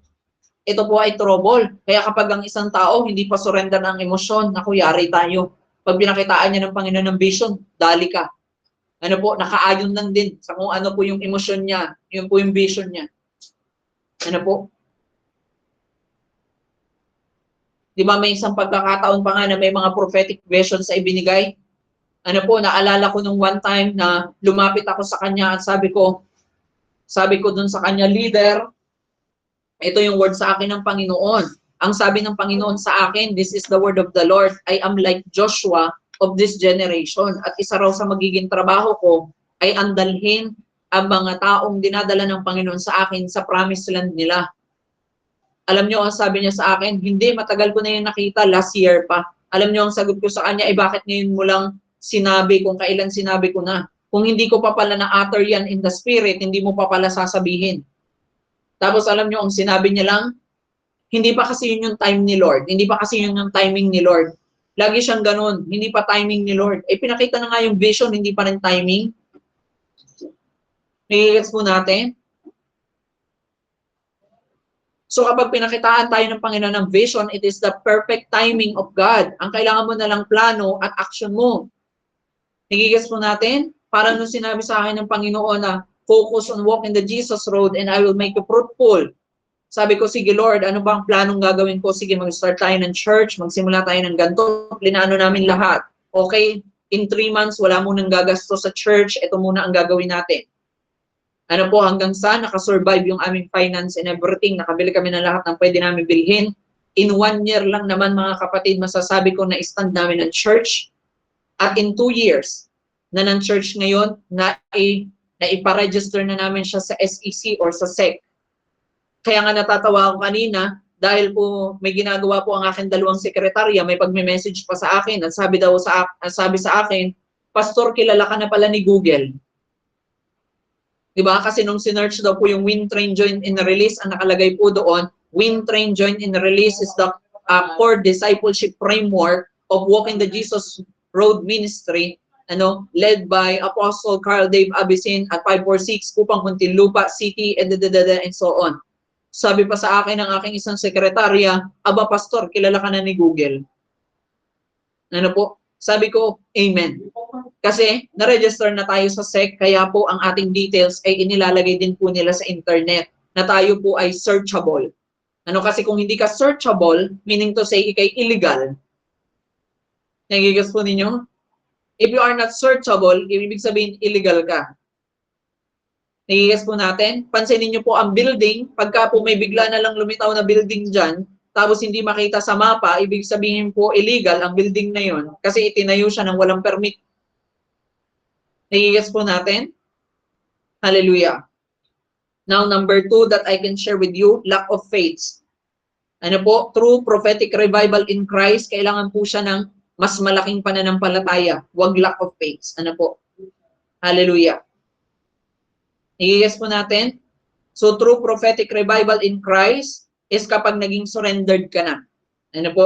ito po ay trouble. Kaya kapag ang isang tao hindi pa surrender ng emosyon, naku, yari tayo. Pag pinakitaan niya ng Panginoon ng vision, dali ka. Ano po, nakaayon lang din sa kung ano po yung emosyon niya, yun po yung vision niya. Ano po? Di ba may isang pagkakataon pa nga na may mga prophetic visions sa ibinigay? Ano po, naalala ko nung one time na lumapit ako sa kanya at sabi ko dun sa kanya, leader, ito yung word sa akin ng Panginoon. Ang sabi ng Panginoon sa akin, this is the word of the Lord. I am like Joshua of this generation. At isa raw sa magiging trabaho ko ay andalhin ang mga taong dinadala ng Panginoon sa akin sa promised land nila. Alam niyo, ang sabi niya sa akin, hindi, matagal ko na yung nakita, last year pa. Alam niyo, ang sagot ko sa kanya, bakit ngayon mo lang sinabi, kung kailan sinabi ko na. Kung hindi ko pa pala na-utter yan in the spirit, hindi mo pa pala sasabihin. Tapos alam niyo, ang sinabi niya lang, hindi pa kasi yun yung time ni Lord. Hindi pa kasi yun yung timing ni Lord. Lagi siyang ganun, hindi pa timing ni Lord. Pinakita na nga yung vision, hindi pa rin timing. Nagigets po natin? So kapag pinakitaan tayo ng Panginoon ng vision, it is the perfect timing of God. Ang kailangan mo na lang plano at action mo. Nagigets po natin? Parang nung sinabi sa akin ng Panginoon na focus on walking the Jesus road and I will make you fruitful. Sabi ko, sige Lord, ano bang planong gagawin ko? Sige, mag-start tayo ng church, magsimula tayo ng ganito, plinano namin lahat. Okay, in 3 months, wala munang gagasto sa church, ito muna ang gagawin natin. Ano po, hanggang sa nakasurvive yung aming finance and everything, nakabili kami ng lahat ng pwede namin bilhin. In 1 year lang naman mga kapatid, masasabi ko na stand namin ng church. At in 2 years na ng church ngayon, na iparegister na namin siya sa SEC or sa SEC. Kaya nga natatawa ako kanina, dahil po may ginagawa po ang aking dalawang sekretarya, may pagme-message pa sa akin, at sabi sa akin, Pastor, kilala ka na pala ni Google. Diba? Kasi nung sinearch daw po yung Win Train Join and Release, ang nakalagay po doon, Win Train Join and Release is the core discipleship framework of Walking the Jesus Road Ministry, led by Apostle Carl Dave Abisin at 546 Kupang Muntinlupa City, and so on. Sabi pa sa akin ng aking isang sekretarya, aba pastor, kilala ka na ni Google. Ano po? Sabi ko, amen. Kasi na-register na tayo sa SEC, kaya po ang ating details ay inilalagay din po nila sa internet na tayo po ay searchable. Kasi kung hindi ka searchable, meaning to say, ikay illegal. Nagigas po ninyo? If you are not searchable, ibig sabihin illegal ka. Nagigas po natin? Pansinin niyo po ang building, pagka po may bigla na lang lumitaw na building dyan, tapos hindi makita sa mapa, ibig sabihin po illegal ang building na yon kasi itinayo siya ng walang permit. Nagigas po natin? Hallelujah. Now, number 2 that I can share with you, lack of faith. Ano po? True prophetic revival in Christ, kailangan po siya ng mas malaking pananampalataya. Huwag lack of faith. Ano po? Hallelujah. Nagigas po natin? So, true prophetic revival in Christ is kapag naging surrendered ka na. Ano po?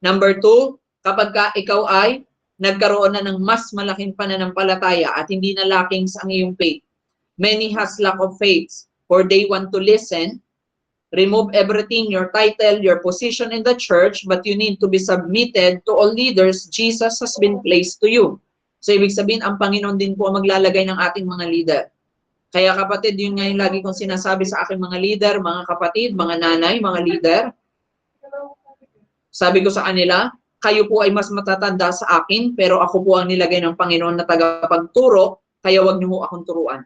Number 2, kapag ikaw ay nagkaroon na ng mas malaking pananampalataya at hindi na lacking sa iyong faith. Many has lack of faith, for they want to listen, remove everything, your title, your position in the church, but you need to be submitted to all leaders Jesus has been placed to you. So, ibig sabihin, ang Panginoon din po ang maglalagay ng ating mga leader. Kaya kapatid, yun nga yung lagi kong sinasabi sa aking mga leader, mga kapatid, mga nanay, mga leader. Sabi ko sa kanila, kayo po ay mas matatanda sa akin, pero ako po ang nilagay ng Panginoon na tagapagturo, kaya wag niyo mo akong turuan.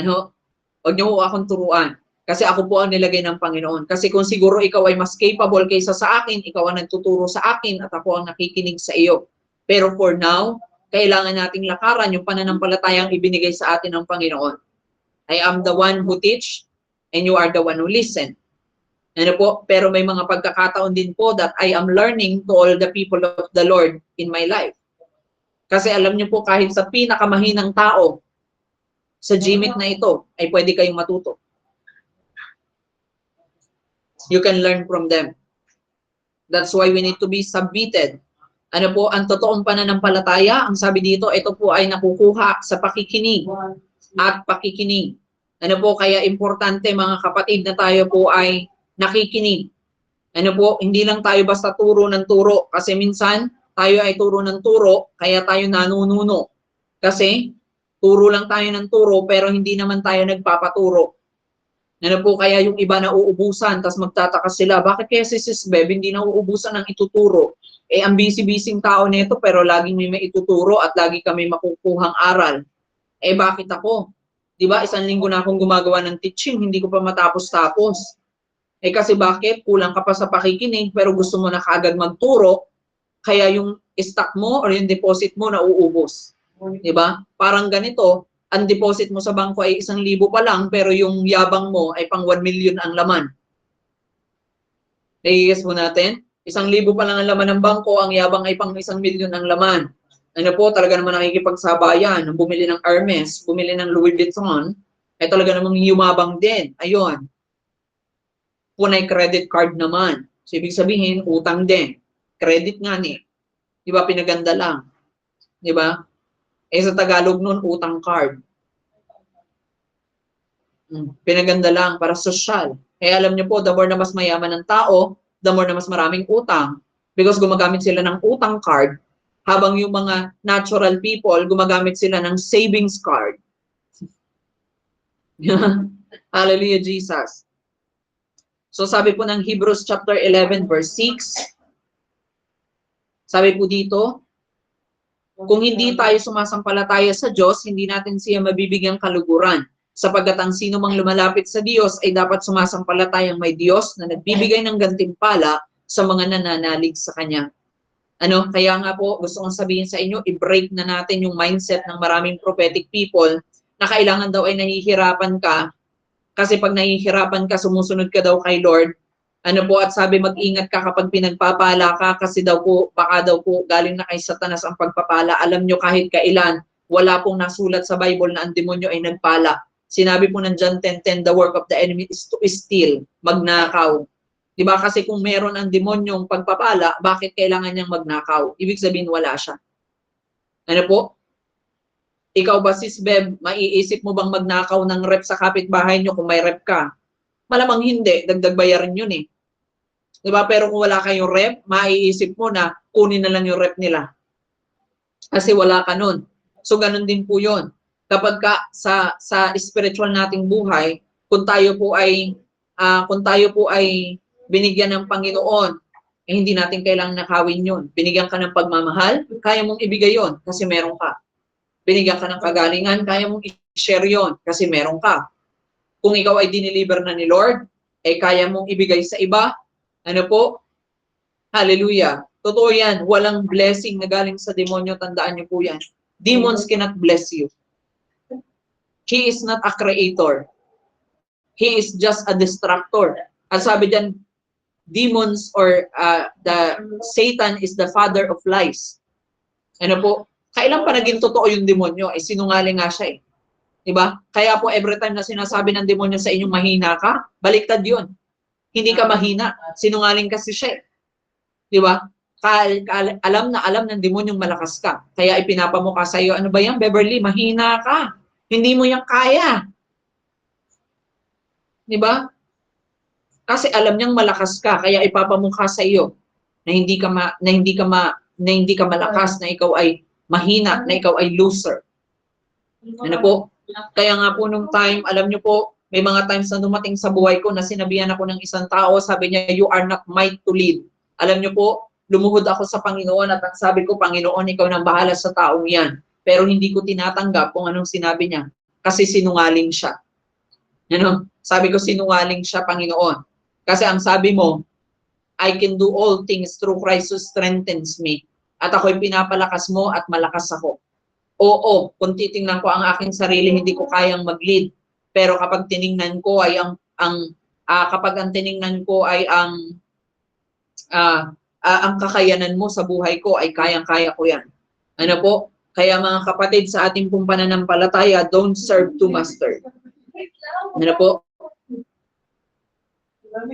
Wag niyo mo akong turuan. Kasi ako po ang nilagay ng Panginoon. Kasi kung siguro ikaw ay mas capable kaysa sa akin, ikaw ang nagtuturo sa akin at ako ang nakikinig sa iyo. Pero for now, kailangan nating lakaran yung pananampalatayang ibinigay sa atin ng Panginoon. I am the one who teach and you are the one who listen. Ano po? Pero may mga pagkakataon din po that I am learning to all the people of the Lord in my life. Kasi alam niyo po, kahit sa pinakamahinang tao sa GMIT na ito, ay pwede kayong matuto. You can learn from them. That's why we need to be submitted. Ano po, ang totoong pananampalataya, ang sabi dito, ito po ay nakukuha sa pakikinig at pakikinig. Ano po, kaya importante mga kapatid na tayo po ay nakikinig. Ano po, hindi lang tayo basta turo ng turo. Kasi minsan, tayo ay turo ng turo, kaya tayo nanununo. Kasi, turo lang tayo ng turo, pero hindi naman tayo nagpapaturo. Ano po, kaya yung iba na uubusan, tapos magtataka sila, bakit kaya si Sis Bev hindi na uubusan ng ituturo? Eh, ang busy-busy tao nito, pero laging may ituturo at lagi kami makukuhang aral. Eh, bakit ako? Di ba, 1 linggo na akong gumagawa ng teaching, hindi ko pa matapos-tapos. Eh, kasi bakit? Kulang ka pa sa pakikinig, pero gusto mo na kaagad magturo, kaya yung stock mo or yung deposit mo na uubos. Di ba? Parang ganito, ang deposit mo sa bangko ay 1,000 pa lang, pero yung yabang mo ay pang 1 million ang laman. Nai-guess mo natin? 1,000 pa lang ang laman ng bangko, ang yabang ay pang 1 million ang laman. Ano po, talaga naman nakikipagsabayan. Bumili ng Hermes, bumili ng Louis Vuitton, ay talaga namang yumabang din. Ayun. Punay credit card naman. So, ibig sabihin, utang din. Credit nga ni. Di ba, pinaganda lang. Di ba? Eh, sa Tagalog nun, utang card. Pinaganda lang para social. Kaya alam niyo po, the more na mas mayaman ng tao, the more na mas maraming utang. Because gumagamit sila ng utang card, habang yung mga natural people, gumagamit sila ng savings card. Hallelujah, Jesus. So sabi po ng Hebrews chapter 11 verse 6, sabi po dito, kung hindi tayo sumasampalataya sa Diyos, hindi natin siya mabibigyang kaluguran. Sapagkat ang sino mang lumalapit sa Diyos ay dapat sumasampalatayang may Diyos na nagbibigay ng gantimpala sa mga nananalig sa Kanya. Ano, kaya nga po, gusto kong sabihin sa inyo, i-break na natin yung mindset ng maraming prophetic people na kailangan daw ay nahihirapan ka. Kasi pag nahihirapan ka, sumusunod ka daw kay Lord. Ano po, at sabi, mag-ingat ka kapag pinagpapala ka kasi daw po, baka daw po galing na kay Satanas ang pagpapala. Alam nyo kahit kailan, wala pong nasulat sa Bible na ang demonyo ay nagpala. Sinabi po ng John 10:10, the work of the enemy is to steal, magnakaw. Diba? Kasi kung meron ang demonyong pagpapala, bakit kailangan niyang magnakaw? Ibig sabihin, wala siya. Ano po? Ikaw ba, Sis Bev, maiisip mo bang magnakaw ng rep sa kapitbahay niyo kung may rep ka? Malamang hindi, dagdag bayarin yun eh. Diba? Pero kung wala kayong rep, maiisip mo na kunin na lang yung rep nila. Kasi wala ka nun. So, ganun din po yun. Kapag ka sa spiritual nating buhay, kung tayo po ay binigyan ng Panginoon, eh, hindi natin kailangang nakawin yun. Binigyan ka ng pagmamahal, kaya mong ibigay yun kasi meron ka. Binigyan ka ng kagalingan, kaya mong i-share yun kasi meron ka. Kung ikaw ay dineliver na ni Lord, eh kaya mong ibigay sa iba. Ano po? Hallelujah. Totoo yan. Walang blessing na galing sa demonyo. Tandaan niyo po yan. Demons cannot bless you. He is not a creator. He is just a destructor. At sabi dyan, demons or the Satan is the father of lies. Ano po? Kailan pa naging totoo yung demonyo? Eh, sinungaling nga siya eh. Diba? Kaya po every time na sinasabi ng demonyo sa inyo mahina ka, baliktad yun. Hindi ka mahina. Sinungaling kasi siya. Diba? Alam ng demonyong malakas ka. Kaya ipinapamukha sa iyo, ano ba yan, Beverly? Mahina ka. Hindi mo yan kaya. Diba? Kasi alam niyang malakas ka, kaya ipapamukha sa iyo na hindi ka malakas, na ikaw ay mahina, na ikaw ay loser. Ano po? Kaya nga po nung time, alam niyo po, may mga times na dumating sa buhay ko na sinabihan ako ng isang tao, sabi niya, you are not mine to lead. Alam niyo po, lumuhod ako sa Panginoon at ang sabi ko, Panginoon, ikaw nang bahala sa taong yan. Pero hindi ko tinatanggap kung anong sinabi niya. Kasi sinungaling siya. Ano? Sabi ko, sinungaling siya, Panginoon. Kasi ang sabi mo, I can do all things through Christ who strengthens me. at ako'y pinapalakas mo at malakas ako. Oo, kung titingnan ko ang aking sarili, hindi ko kayang mag-lead. Pero kapag tiningnan ko ay kapag ang tiningnan ko ay ang kakayanan mo sa buhay ko ay kayang-kaya ko yan. Ano po? Kaya mga kapatid, sa ating pong pananampalataya, don't serve two master. Ano po?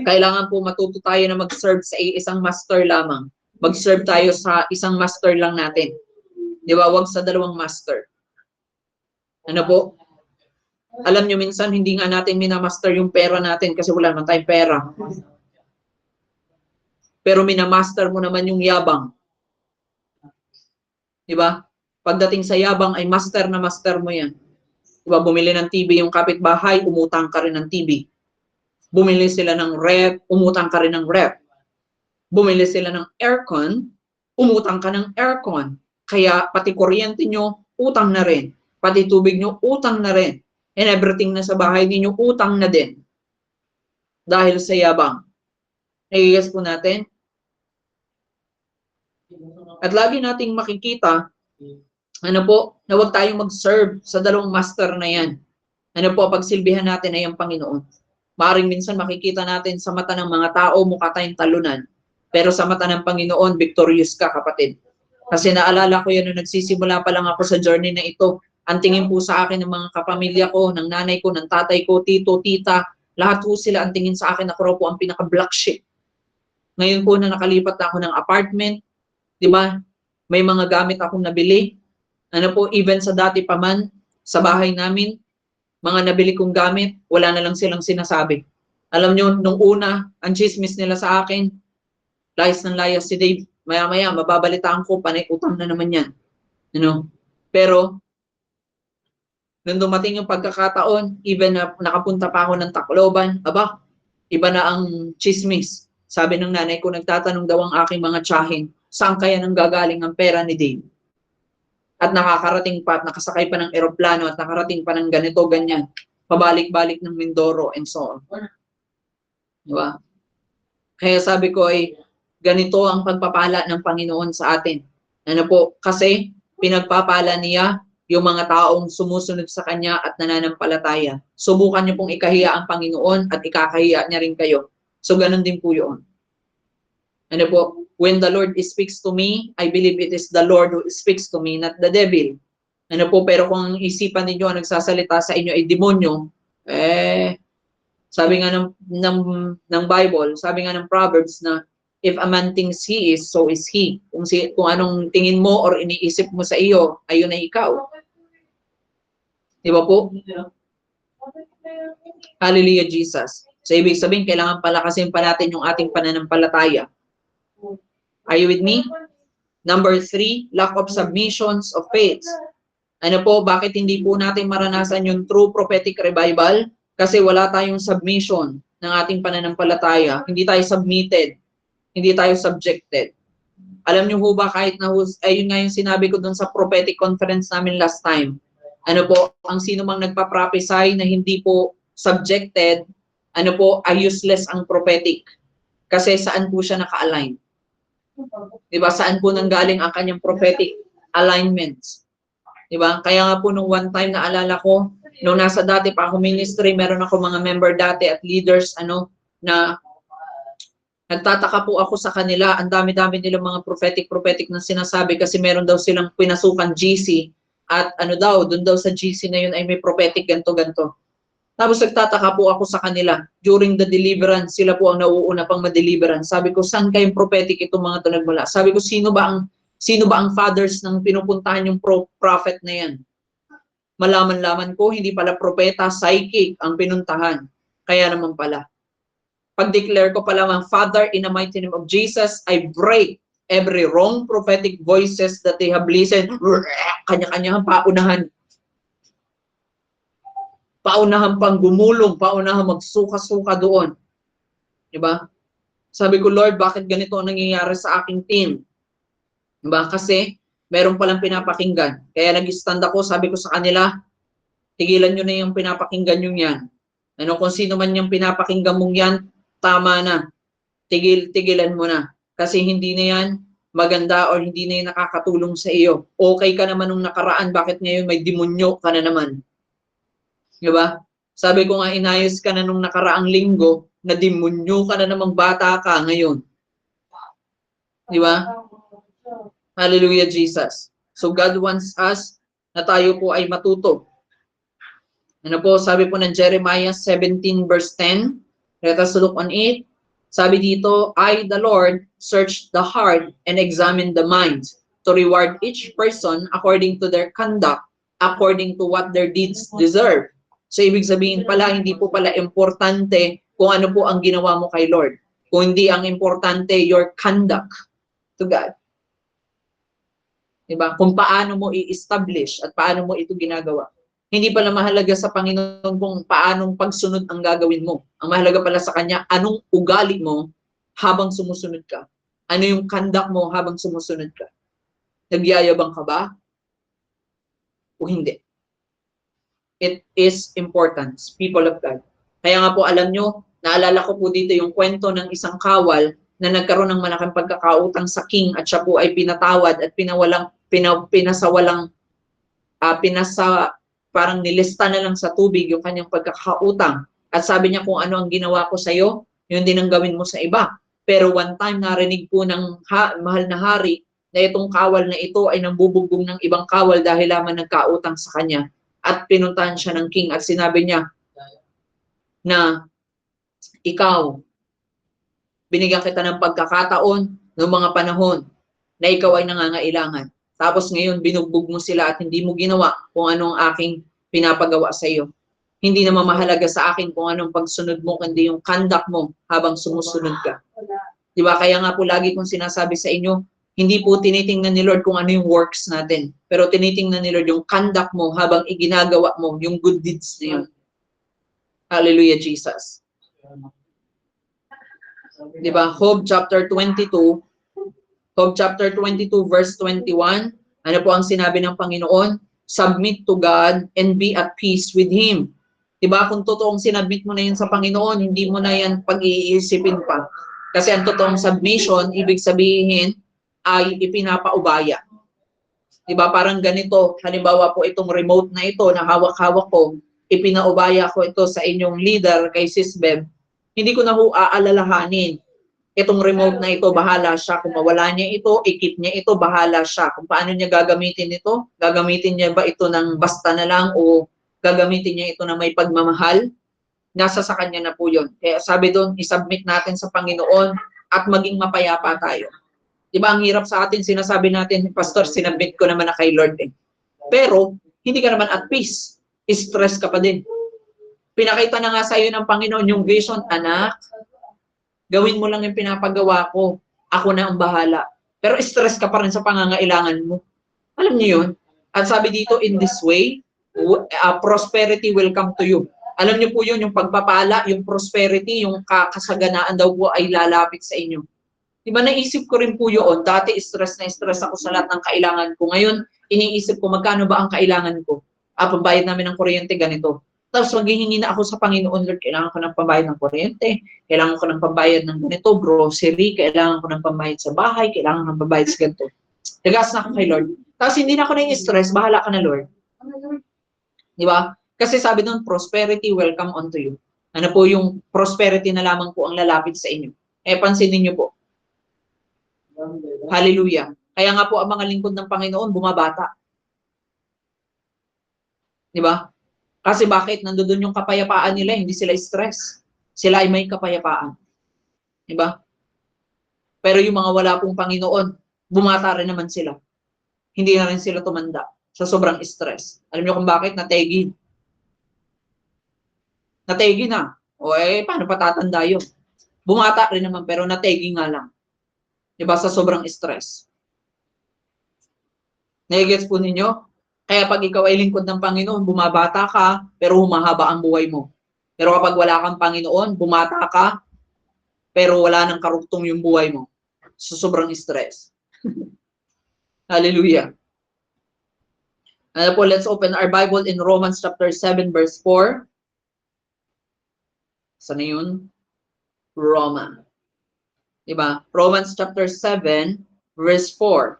Kailangan po matuto tayo na mag-serve sa isang master lamang. Mag-serve tayo sa isang master lang natin. Di ba? Huwag sa dalawang master. Ano po? Alam nyo, minsan hindi nga natin minamaster yung pera natin kasi wala naman tayong pera. Pero minamaster mo naman yung yabang. Di ba? Pagdating sa yabang ay master na master mo yan. Di ba? Bumili ng TV yung kapitbahay, umutang ka rin ng TV. Bumili sila ng rep, umutang ka rin ng rep. Bumili sila ng aircon, umutang ka ng aircon. Kaya pati kuryente nyo, utang na rin. Pati tubig nyo, utang na rin. And everything na sa bahay ninyo, utang na din. Dahil sa yabang. Nagigets po natin? At lagi nating makikita, ano po, na huwag tayong mag-serve sa dalawang master na yan. Ano po, pagsilbihan natin ay ang Panginoon. Maring minsan makikita natin sa mata ng mga tao, mukha tayong talunan. Pero sa mata ng Panginoon, victorious ka, kapatid. Kasi naalala ko yan nung nagsisimula pa lang ako sa journey na ito. Ang tingin po sa akin ng mga kapamilya ko, ng nanay ko, ng tatay ko, tito, tita, lahat po sila ang tingin sa akin, ako raw po ang pinaka-black sheep. Ngayon po na nakalipat na ako ng apartment, di ba? May mga gamit akong nabili. Ano po, even sa dati pa man, sa bahay namin, mga nabili kong gamit, wala na lang silang sinasabi. Alam nyo, nung una, ang chismis nila sa akin, layas ng layas si Dave, maya-maya, mababalitaan ko, panay utang na naman yan. You know? Pero, nung dumating yung pagkakataon, even na nakapunta pa ako ng Tacloban, aba, iba na ang chismis. Sabi ng nanay ko, nagtatanong daw ang aking mga tiyahin, saan kaya nang gagaling ang pera ni Dave? At nakakarating pa at nakasakay pa ng eroplano at nakarating pa ng ganito, ganyan. Pabalik-balik ng Mindoro and so on. Diba? Kaya sabi ko ay ganito ang pagpapala ng Panginoon sa atin. Ano po? Kasi pinagpapala niya yung mga taong sumusunod sa Kanya at nananampalataya. Subukan niyo pong ikahiya ang Panginoon at ikakahiya niya rin kayo. So ganun din po yun. Ano po? When the Lord speaks to me, I believe it is the Lord who speaks to me, not the devil. Ano po? Pero kung ang isipan ninyo ang nagsasalita sa inyo ay demonyo, sabi nga ng Bible, sabi nga ng Proverbs na if a man thinks he is, so is he. Kung anong tingin mo or iniisip mo sa iyo, ayun ay ikaw. Di ba po? Hallelujah, Jesus. So, ibig sabihin, kailangan palakasin pa natin yung ating pananampalataya. Are you with me? Number 3, lack of submissions of faith. Ano po, bakit hindi po natin maranasan yung true prophetic revival? Kasi wala tayong submission ng ating pananampalataya. Hindi tayo submitted. Hindi tayo subjected. Alam niyo ho ba, kahit na, ayun nga yung sinabi ko dun sa prophetic conference namin last time. Ano po, ang sino mang nagpa-prophesy na hindi po subjected, ano po, ay useless ang prophetic. Kasi saan po siya naka-align? Diba? Saan po nanggaling ang kanyang prophetic alignments? Diba? Kaya nga po nung one time naalala ko, nung nasa dati pa ako ministry, meron ako mga member dati at leaders, na nagtataka po ako sa kanila. Ang dami-dami nilang mga prophetic na sinasabi kasi meron daw silang pinasukan GC at doon daw sa GC na yun ay may prophetic ganto-ganto. Tapos nagtataka po ako sa kanila, during the deliverance, sila po ang nauuna pang ma-deliverance. Sabi ko, saan kayong prophetic itong mga ito nagmula? Sabi ko, sino ba ang fathers ng pinupuntahan yung prophet na yan? Malaman-laman ko, hindi pala propeta, psychic ang pinuntahan. Kaya naman pala. Pag-declare ko pala, Father, in the mighty name of Jesus, I break every wrong prophetic voices that they have listened. Kanya-kanya paunahan. Paunahan pang gumulong, paunahan magsuka-suka doon. Diba? Sabi ko, Lord, bakit ganito ang nangyayari sa aking team? Diba? Kasi meron palang pinapakinggan. Kaya nag-stand ako, sabi ko sa kanila, tigilan nyo na yung pinapakinggan nyo yan. Kung sino man yung pinapakinggan mong yan, tama na. Tigilan mo na. Kasi hindi na yan maganda or hindi na yung nakakatulong sa iyo. Okay ka naman nung nakaraan, bakit ngayon may demonyo ka na naman? Di ba? Sabi ko nga, inayos ka na nung nakaraang linggo, na demonyo ka na namang bata ka ngayon. Di ba? Hallelujah, Jesus. So God wants us na tayo po ay matuto. Ano po, sabi po ng Jeremiah 17 verse 10. Let us look on it. Sabi dito, I, the Lord, search the heart and examine the mind to reward each person according to their conduct, according to what their deeds deserve. So, ibig sabihin pala, hindi po pala importante kung ano po ang ginawa mo kay Lord. Kung hindi ang importante, your conduct to God. Diba? Kung paano mo i-establish at paano mo ito ginagawa. Hindi pala mahalaga sa Panginoon kung paanong pagsunod ang gagawin mo. Ang mahalaga pala sa Kanya, anong ugali mo habang sumusunod ka. Ano yung conduct mo habang sumusunod ka. Nagyayabang ka ba? O hindi? It is important, people of God. Kaya nga po alam nyo, naalala ko po dito yung kwento ng isang kawal na nagkaroon ng malaking pagkakautang sa king at siya po ay pinatawad at parang nilista na lang sa tubig yung kanyang pagkakautang. At sabi niya, kung ano ang ginawa ko sa iyo, yun din ang gawin mo sa iba. Pero one time narinig po ng mahal na hari na itong kawal na ito ay nambubugbog ng ibang kawal dahil lamang nagkautang sa kanya. At pinuntahan siya ng king at sinabi niya na ikaw, binigyan kita ng pagkakataon noong mga panahon na ikaw ay nangangailangan. Tapos ngayon, binugbog mo sila at hindi mo ginawa kung anong aking pinapagawa sa iyo. Hindi naman mahalaga sa akin kung anong pagsunod mo, kundi yung conduct mo habang sumusunod ka. Diba? Kaya nga po lagi kong sinasabi sa inyo, hindi po tinitingnan ni Lord kung ano yung works natin. Pero tinitingnan ni Lord yung conduct mo habang iginagawa mo yung good deeds na yun. Hallelujah, Jesus. Diba? Job chapter 22, Job chapter 22 verse 21, ano po ang sinabi ng Panginoon? Submit to God and be at peace with Him. Diba? Kung totoong sinabit mo na yun sa Panginoon, hindi mo na yan pag-iisipin pa. Kasi ang totoong submission, ibig sabihin, ay ipinapaubaya. Diba? Parang ganito, halimbawa po itong remote na ito, na hawak-hawak ko, ipinaubaya ko ito sa inyong leader, kay Sis Beb, hindi ko na ho aalalahanin. Itong remote na ito, bahala siya. Kung mawala niya ito, i-keep niya ito, bahala siya. Kung paano niya gagamitin ito, gagamitin niya ba ito ng basta na lang o gagamitin niya ito na may pagmamahal, nasa sa kanya na po yun. Kaya sabi doon, isubmit natin sa Panginoon at maging mapayapa tayo. Diba, ang hirap sa atin, sinasabi natin, Pastor, sinubmit ko naman na kay Lord eh. Pero, hindi ka naman at peace. Stress ka pa din. Pinakita na nga sa iyo ng Panginoon yung vision, anak, gawin mo lang yung pinapagawa ko. Ako na ang bahala. Pero stress ka pa rin sa pangangailangan mo. Alam niyo yun? At sabi dito, in this way, prosperity will come to you. Alam niyo po yun, yung pagpapala, yung prosperity, yung kasaganaan daw po ay lalapit sa inyo. Diba naisip ko rin po yun, dati stress na stress ako sa lahat ng kailangan ko. Ngayon, iniisip ko magkano ba ang kailangan ko? Pambayad namin ng kuryente ganito. Tapos maghihingi na ako sa Panginoon, Lord, kailangan ko ng pambayad ng kuryente, kailangan ko ng pambayad ng ganito, grocery, kailangan ko ng pambayad sa bahay, kailangan ko ng pambayad sa ganito. Tagas na ako kay Lord. Tapos hindi na ako na-stress, bahala ka na Lord. Di ba? Kasi sabi doon, prosperity will come unto you. Ano po yung prosperity na lamang po ang lalapit sa inyo. Pansinin niyo po. Hallelujah. Kaya nga po ang mga lingkod ng Panginoon bumabata. Di ba? Kasi bakit? Nandoon yung kapayapaan nila, hindi sila stress. Sila ay may kapayapaan. Di ba? Pero yung mga wala pong Panginoon, bumata rin naman sila. Hindi na rin sila tumanda sa sobrang stress. Alam niyo kung bakit? Nategi. Nategi na. O paano pa tatanda yun? Bumata rin naman, pero nategi nga lang. Di ba? Sa sobrang stress. Nagigets po ninyo? Kaya pag ikaw ay lingkod ng Panginoon, bumabata ka, pero humahaba ang buhay mo. Pero kapag wala kang Panginoon, bumata ka, pero wala nang karugtong yung buhay mo. So, sobrang stress. Hallelujah. Po, let's open our Bible in Romans chapter 7, verse 4. Saan yun? Roma. Diba? Romans chapter 7, verse 4.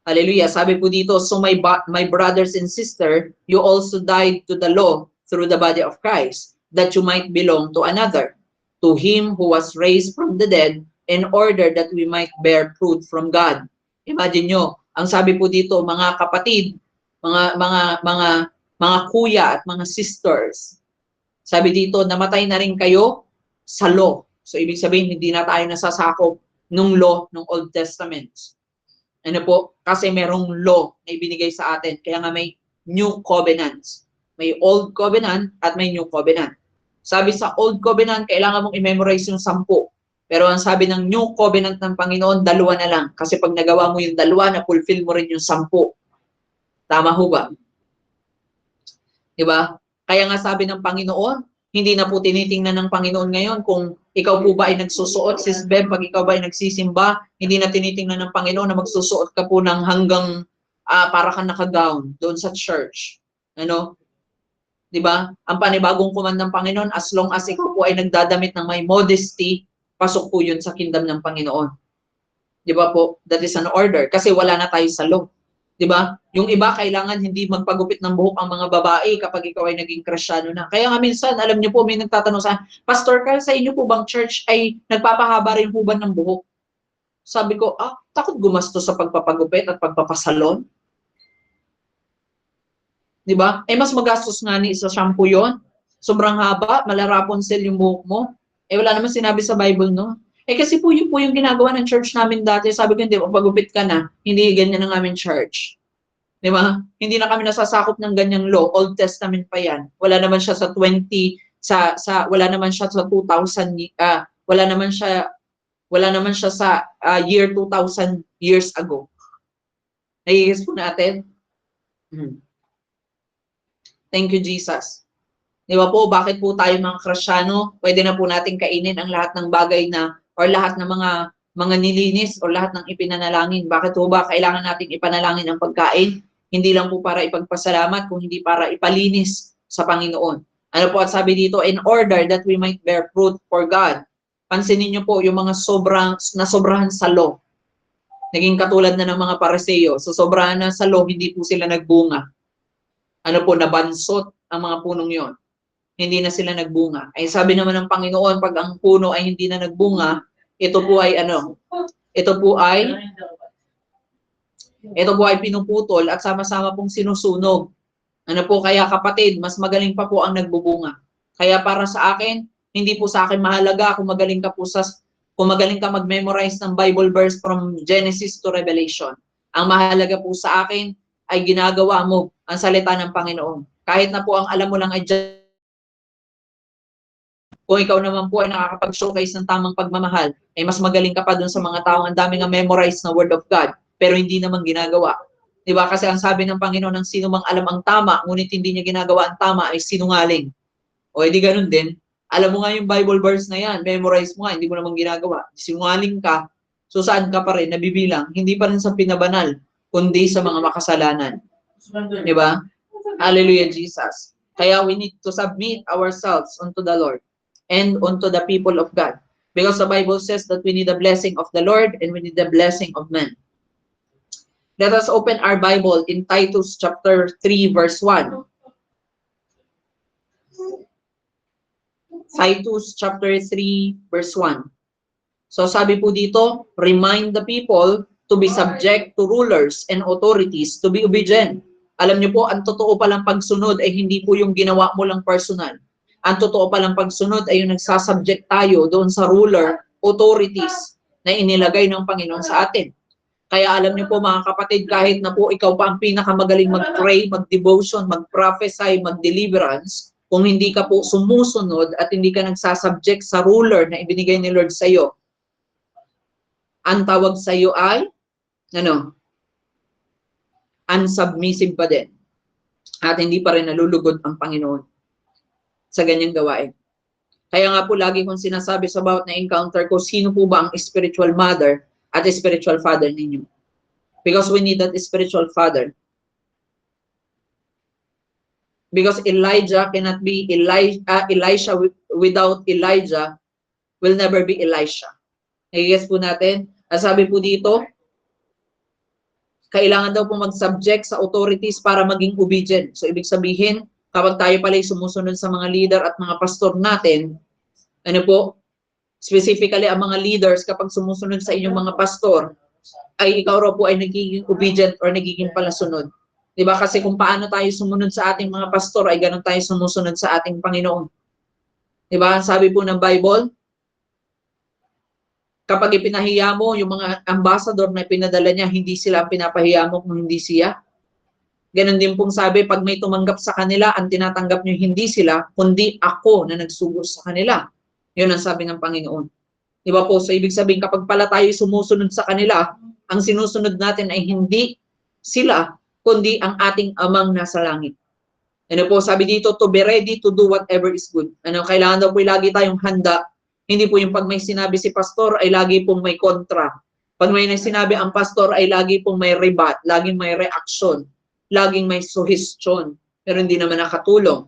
Hallelujah. Sabi po dito, so my brothers and sister, you also died to the law through the body of Christ, that you might belong to another, to him who was raised from the dead, in order that we might bear fruit from God. Imagine nyo, ang sabi po dito, mga kapatid, mga kuya at mga sisters, sabi dito, namatay na rin kayo sa law. So, ibig sabihin, hindi na tayo nasasakop nung law ng Old Testament. Ano po? Kasi merong law na ibinigay sa atin. Kaya nga may new covenant. May old covenant at may new covenant. Sabi sa old covenant, kailangan mong i-memorize yung 10. Pero ang sabi ng new covenant ng Panginoon, 2 na lang. Kasi pag nagawa mo yung 2, na-fulfill mo rin yung 10. Tama ho ba? Diba? Kaya nga sabi ng Panginoon, hindi na po tinitingnan ng Panginoon ngayon kung ikaw po ba ay nagsusuot, Sis Beb, pag ikaw ba ay nagsisimba, hindi na tinitingnan ng Panginoon na magsusuot ka po ng hanggang para kang naka-gown doon sa church. Ano? 'Di ba? Ang panibagong command ng Panginoon, as long as ikaw po ay nagdadamit ng may modesty, pasok po 'yun sa kingdom ng Panginoon. 'Di ba po? That is an order kasi wala na tayo sa law. 'Di ba? Yung iba kailangan hindi magpagupit ng buhok ang mga babae kapag ikaw ay naging Kristiyano na. Kaya nga minsan, alam niyo po, may nagtatanong sa Pastor Carl, sa inyo po bang church ay nagpapahaba rin po ba ng buhok? Sabi ko, takot gumastos sa pagpapagupit at pagpapasalon? 'Di ba? Mas magastos nga ni sa shampoo 'yon. Sobrang haba, mala Rapunzel yung buhok mo. Wala naman sinabi sa Bible, no? Kasi po yung ginagawa ng church namin dati. Sabi ko, hindi, pagpagupit ka na, hindi ganyan ang aming church. Di ba? Hindi na kami nasasakop ng ganyang law. Old Testament pa yan. Wala naman siya sa 20, wala naman siya sa 2000, wala naman siya sa year 2000 years ago. Nagigis po natin? Thank you, Jesus. Di ba po, bakit po tayo mga Kristiyano, pwede na po natin kainin ang lahat ng bagay na, or lahat ng mga nilinis, o lahat ng ipinanalangin. Bakit po ba kailangan natin ipanalangin ang pagkain? Hindi lang po para ipagpasalamat, kung hindi para ipalinis sa Panginoon. Ano po at sabi dito, in order that we might bear fruit for God. Pansinin niyo po, yung mga nasobrahan sa law. Naging katulad na ng mga Pariseo. So sobrahan na sa law, hindi po sila nagbunga. Ano po, nabansot ang mga punong yon. Hindi na sila nagbunga. Ay sabi naman ng Panginoon, pag ang puno ay hindi na nagbunga, ito po ay pinuputol at sama-sama pong sinusunog. Ano po, kaya kapatid, mas magaling pa po ang nagbubunga. Kaya para sa akin, hindi po sa akin mahalaga kung magaling ka mag-memorize ng Bible verse from Genesis to Revelation. Ang mahalaga po sa akin ay ginagawa mo ang salita ng Panginoon. Kahit na po ang alam mo lang ay kung ikaw naman po ay nakakapag-showcase ng tamang pagmamahal, ay mas magaling ka pa dun sa mga taong ang daming memorize na Word of God, pero hindi naman ginagawa. Diba? Kasi ang sabi ng Panginoon, ng sino mang alam ang tama, ngunit hindi niya ginagawa ang tama, ay sinungaling. O edi ganun din, alam mo nga yung Bible verse na yan, memorize mo nga, hindi mo naman ginagawa. Sinungaling ka, so saan ka pa rin nabibilang? Hindi pa rin sa pinabanal, kundi sa mga makasalanan. Diba? Hallelujah, Jesus. Kaya we need to submit ourselves unto the Lord and unto the people of God. Because the Bible says that we need the blessing of the Lord and we need the blessing of men. Let us open our Bible in Titus chapter 3 verse 1. Titus chapter 3 verse 1. So sabi po dito, remind the people to be subject to rulers and authorities, to be obedient. Alam niyo po, ang totoo palang pagsunod ay hindi po yung ginawa mo lang personal. Ang totoo palang pagsunod ay yung nagsasubject tayo doon sa ruler, authorities na inilagay ng Panginoon sa atin. Kaya alam niyo po mga kapatid, kahit na po ikaw pa ang pinakamagaling mag-pray, mag-devotion, mag-prophesy, mag-deliverance, kung hindi ka po sumusunod at hindi ka nagsasubject sa ruler na ibinigay ni Lord sa iyo, ang tawag sa iyo ay unsubmissive pa din. At hindi pa rin nalulugod ang Panginoon sa ganyang gawain. Kaya nga po lagi kong sinasabi sa bawat na-encounter ko, sino po ba ang spiritual mother at spiritual father ninyo? Because we need that spiritual father. Because Elijah cannot be Elisha without Elijah will never be Elisha. Nagigets po natin? Sabi po dito, kailangan daw po mag-subject sa authorities para maging obedient. So, ibig sabihin, kapag tayo pala sumusunod sa mga leader at mga pastor natin, ano po, specifically ang mga leaders, kapag sumusunod sa inyong mga pastor, ay ikaw raw po ay nagiging obedient or nagiging palasunod. Diba? Kasi kung paano tayo sumunod sa ating mga pastor, ay ganun tayo sumusunod sa ating Panginoon. Diba? Sabi po ng Bible, kapag ipinahiya mo yung mga ambassador na pinadala niya, hindi sila ang pinapahiya mo kung hindi siya. Ganon din pong sabi, pag may tumanggap sa kanila, ang tinatanggap niyo hindi sila, kundi ako na nagsugo sa kanila. Yun ang sabi ng Panginoon. Di ba po? So, ibig sabihin, kapag pala tayo sumusunod sa kanila, ang sinusunod natin ay hindi sila, kundi ang ating amang nasa langit. Ano po, sabi dito, to be ready to do whatever is good. Ano, kailangan daw po lagi tayong handa. Hindi po yung pag may sinabi si pastor ay lagi pong may kontra. Pag may sinabi ang pastor ay lagi pong may rebat, laging may reaction, laging may suggestion, pero hindi naman nakatulong.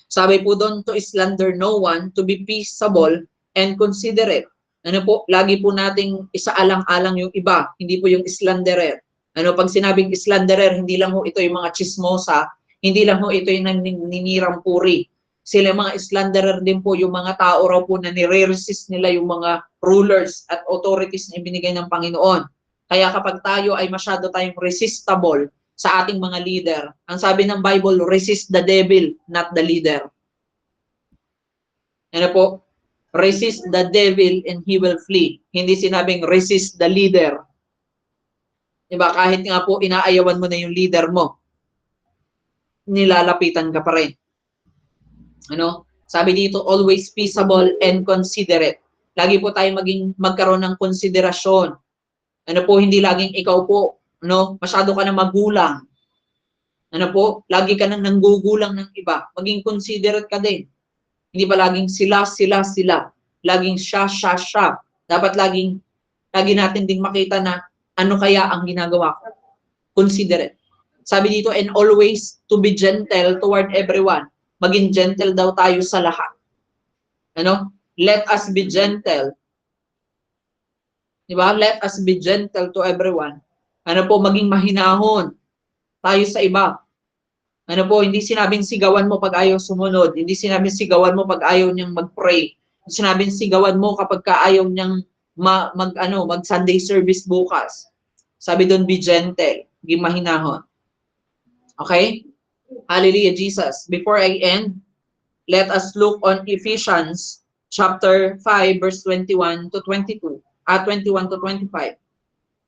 Sabi po doon, to slander no one, to be peaceable and considerate. Ano po, lagi po nating isaalang-alang yung iba, hindi po yung slanderer. Ano, pag sinabing slanderer, hindi lang ho ito yung mga chismosa, hindi lang ho ito yung naninirang puri. Sila mga slanderer din po, yung mga tao raw po na nire-resist nila yung mga rulers at authorities na ibinigay ng Panginoon. Kaya kapag tayo ay masyado tayong resistible sa ating mga leader, ang sabi ng Bible, resist the devil, not the leader. Ano po? Resist the devil and he will flee. Hindi sinabing resist the leader. Diba? Kahit nga po inaayawan mo na yung leader mo, nilalapitan ka pa rin. Ano? Sabi dito, always peaceable and considerate. Lagi po tayo magkaroon ng konsiderasyon. Ano po, hindi laging ikaw po, no? Masyado ka na magulang. Ano po, lagi ka nang nanggugulang ng iba. Maging considerate ka din. Hindi pa laging sila. Laging siya. Dapat lagi natin ding makita na ano kaya ang ginagawa ko. Considerate. Sabi dito, and always to be gentle toward everyone. Maging gentle daw tayo sa lahat. Ano? Let us be gentle. Diba? Let us be gentle to everyone. Ano po, maging mahinahon tayo sa iba. Ano po, hindi sinabing sigawan mo pag ayaw sumunod. Hindi sinabing sigawan mo pag ayaw niyang mag-pray. Hindi sinabing sigawan mo kapag ayaw niyang mag Sunday service bukas. Sabi doon, be gentle. Maging mahinahon. Okay? Hallelujah, Jesus. Before I end, let us look on Ephesians chapter 5, verse 21 to 22. 21 to 25.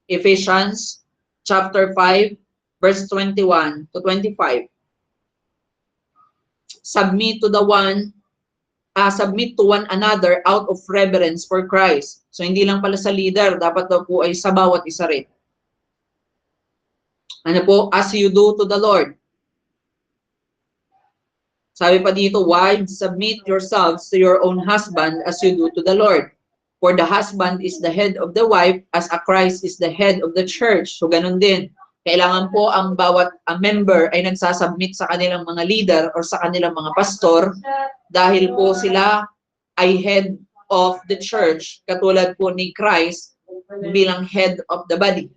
Ephesians chapter 5, verse 21 to 25. Submit to one another out of reverence for Christ. So hindi lang pala sa leader, dapat daw po ay sa bawat isa rin. Ano po? As you do to the Lord. Sabi pa dito, wives, submit yourselves to your own husband as you do to the Lord. For the husband is the head of the wife as a Christ is the head of the church. So ganun din. Kailangan po ang bawat member ay nagsasubmit sa kanilang mga leader or sa kanilang mga pastor dahil po sila ay head of the church katulad po ni Christ bilang head of the body.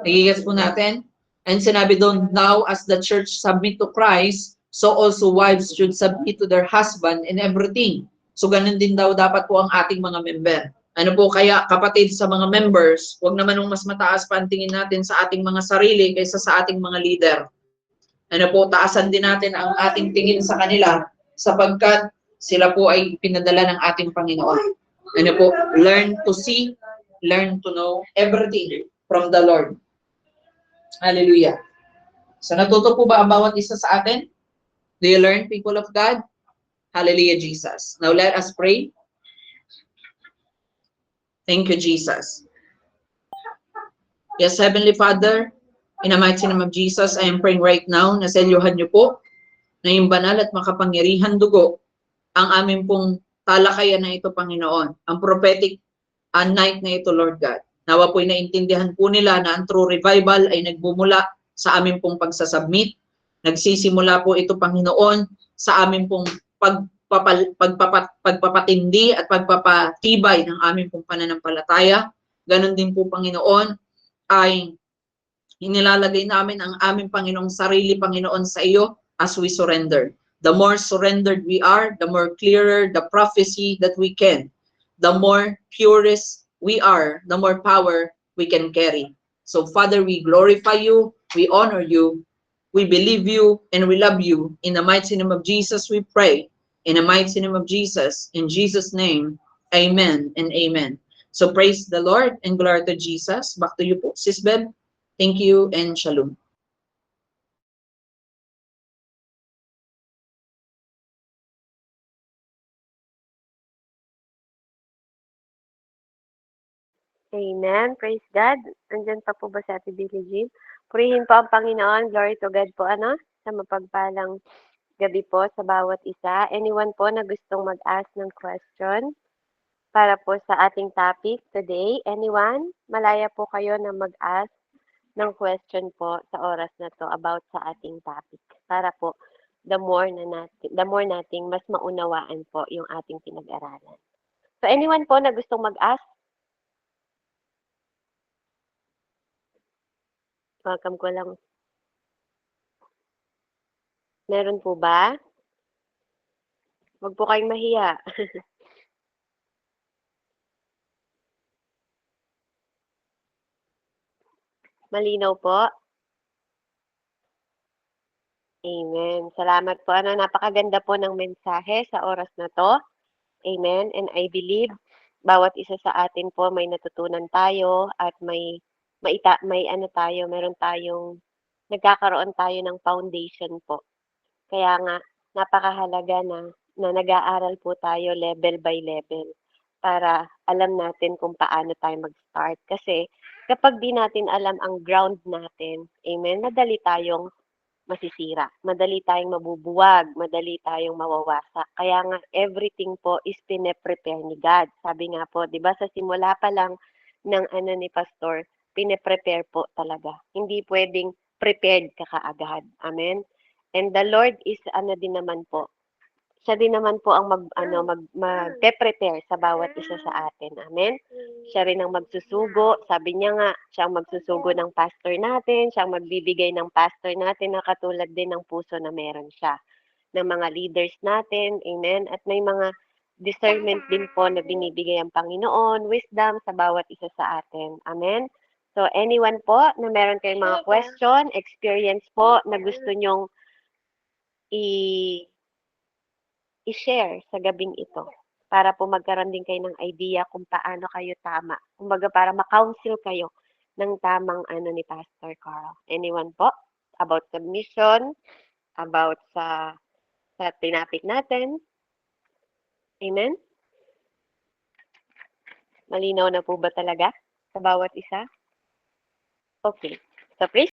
Nagigets po natin? And sinabi doon, now as the church submit to Christ, so also wives should submit to their husband in everything. So ganun din daw dapat po ang ating mga member. Ano po kaya kapatid sa mga members, wag naman nung mas mataas pa ang tingin natin sa ating mga sarili kaysa sa ating mga leader. Ano po, taasan din natin ang ating tingin sa kanila sapagkat sila po ay pinadala ng ating Panginoon. Ano po, learn to see, learn to know everything from the Lord. Hallelujah. So natuto po ba ang bawat isa sa atin? Do you learn, people of God? Hallelujah, Jesus. Now let us pray. Thank you, Jesus. Yes, Heavenly Father, in the mighty name of Jesus, I am praying right now na sa iluhan niyo po na yung banal at makapangyarihan dugo ang aming pong talakayan na ito, Panginoon. Ang prophetic night na ito, Lord God. Nawa po'y naintindihan po nila na ang true revival ay nagbumula sa aming pong pagsasubmit. Nagsisimula po ito, Panginoon, sa aming pong pagpapatindi at pagpapatibay ng aming pong pananampalataya. Ganon din po, Panginoon, ay inilalagay namin ang aming Panginoong sarili, Panginoon, sa iyo as we surrender. The more surrendered we are, the more clearer the prophecy that we can. The more purest we are, the more power we can carry. So, Father, we glorify you, we honor you, we believe you, and we love you. In the mighty name of Jesus, we pray. In the mighty name of Jesus, in Jesus' name, amen and amen. So, praise the Lord and glory to Jesus. Back to you po, Sis Beb. Thank you and shalom. Amen. Praise God. Andyan pa po ba si Ate Billie Jean? Purihin po ang Panginoon. Glory to God po, sa mapagpalang gabi po sa bawat isa. Anyone po na gustong mag-ask ng question para po sa ating topic today? Anyone? Malaya po kayo na mag-ask ng question po sa oras na to about sa ating topic. Para po the more nating mas maunawaan po yung ating pinag-aralan. So anyone po na gustong mag-ask? Welcome ko lang. Meron po ba? Huwag po kayong mahiya. Malinaw po? Amen. Salamat po. Napakaganda po ng mensahe sa oras na to. Amen. And I believe bawat isa sa atin po may natutunan tayo at meron tayong nagkakaroon tayo ng foundation po. Kaya nga napakahalaga na nag-aaral po tayo level by level para alam natin kung paano tayo mag-start. Kasi kapag di natin alam ang ground natin, amen, madali tayong masisira, madali tayong mabubuwag, madali tayong mawawasak. Kaya nga everything po is pine-prepare ni God. Sabi nga po, 'di ba sa simula pa lang ng ni pastor, pine-prepare po talaga. Hindi pwedeng prepared ka kaagad. Amen. And the Lord is din naman po, siya din naman po ang magpe-prepare sa bawat isa sa atin. Amen? Siya rin ang magsusugo. Sabi niya nga, siya ang magsusugo ng pastor natin, siya ang magbibigay ng pastor natin na katulad din ng puso na meron siya. Ng mga leaders natin. Amen? At may mga discernment din po na binibigay ang Panginoon, wisdom sa bawat isa sa atin. Amen? So, anyone po na meron kayong mga question, experience po na gusto nyong i-share sa gabing ito para po magkaroon din kayo ng idea kung paano kayo tama. Kumbaga para ma-counsel kayo ng tamang ni Pastor Carl. Anyone po? About submission, about sa tinapik natin. Amen? Malinaw na po ba talaga sa bawat isa? Okay. So, please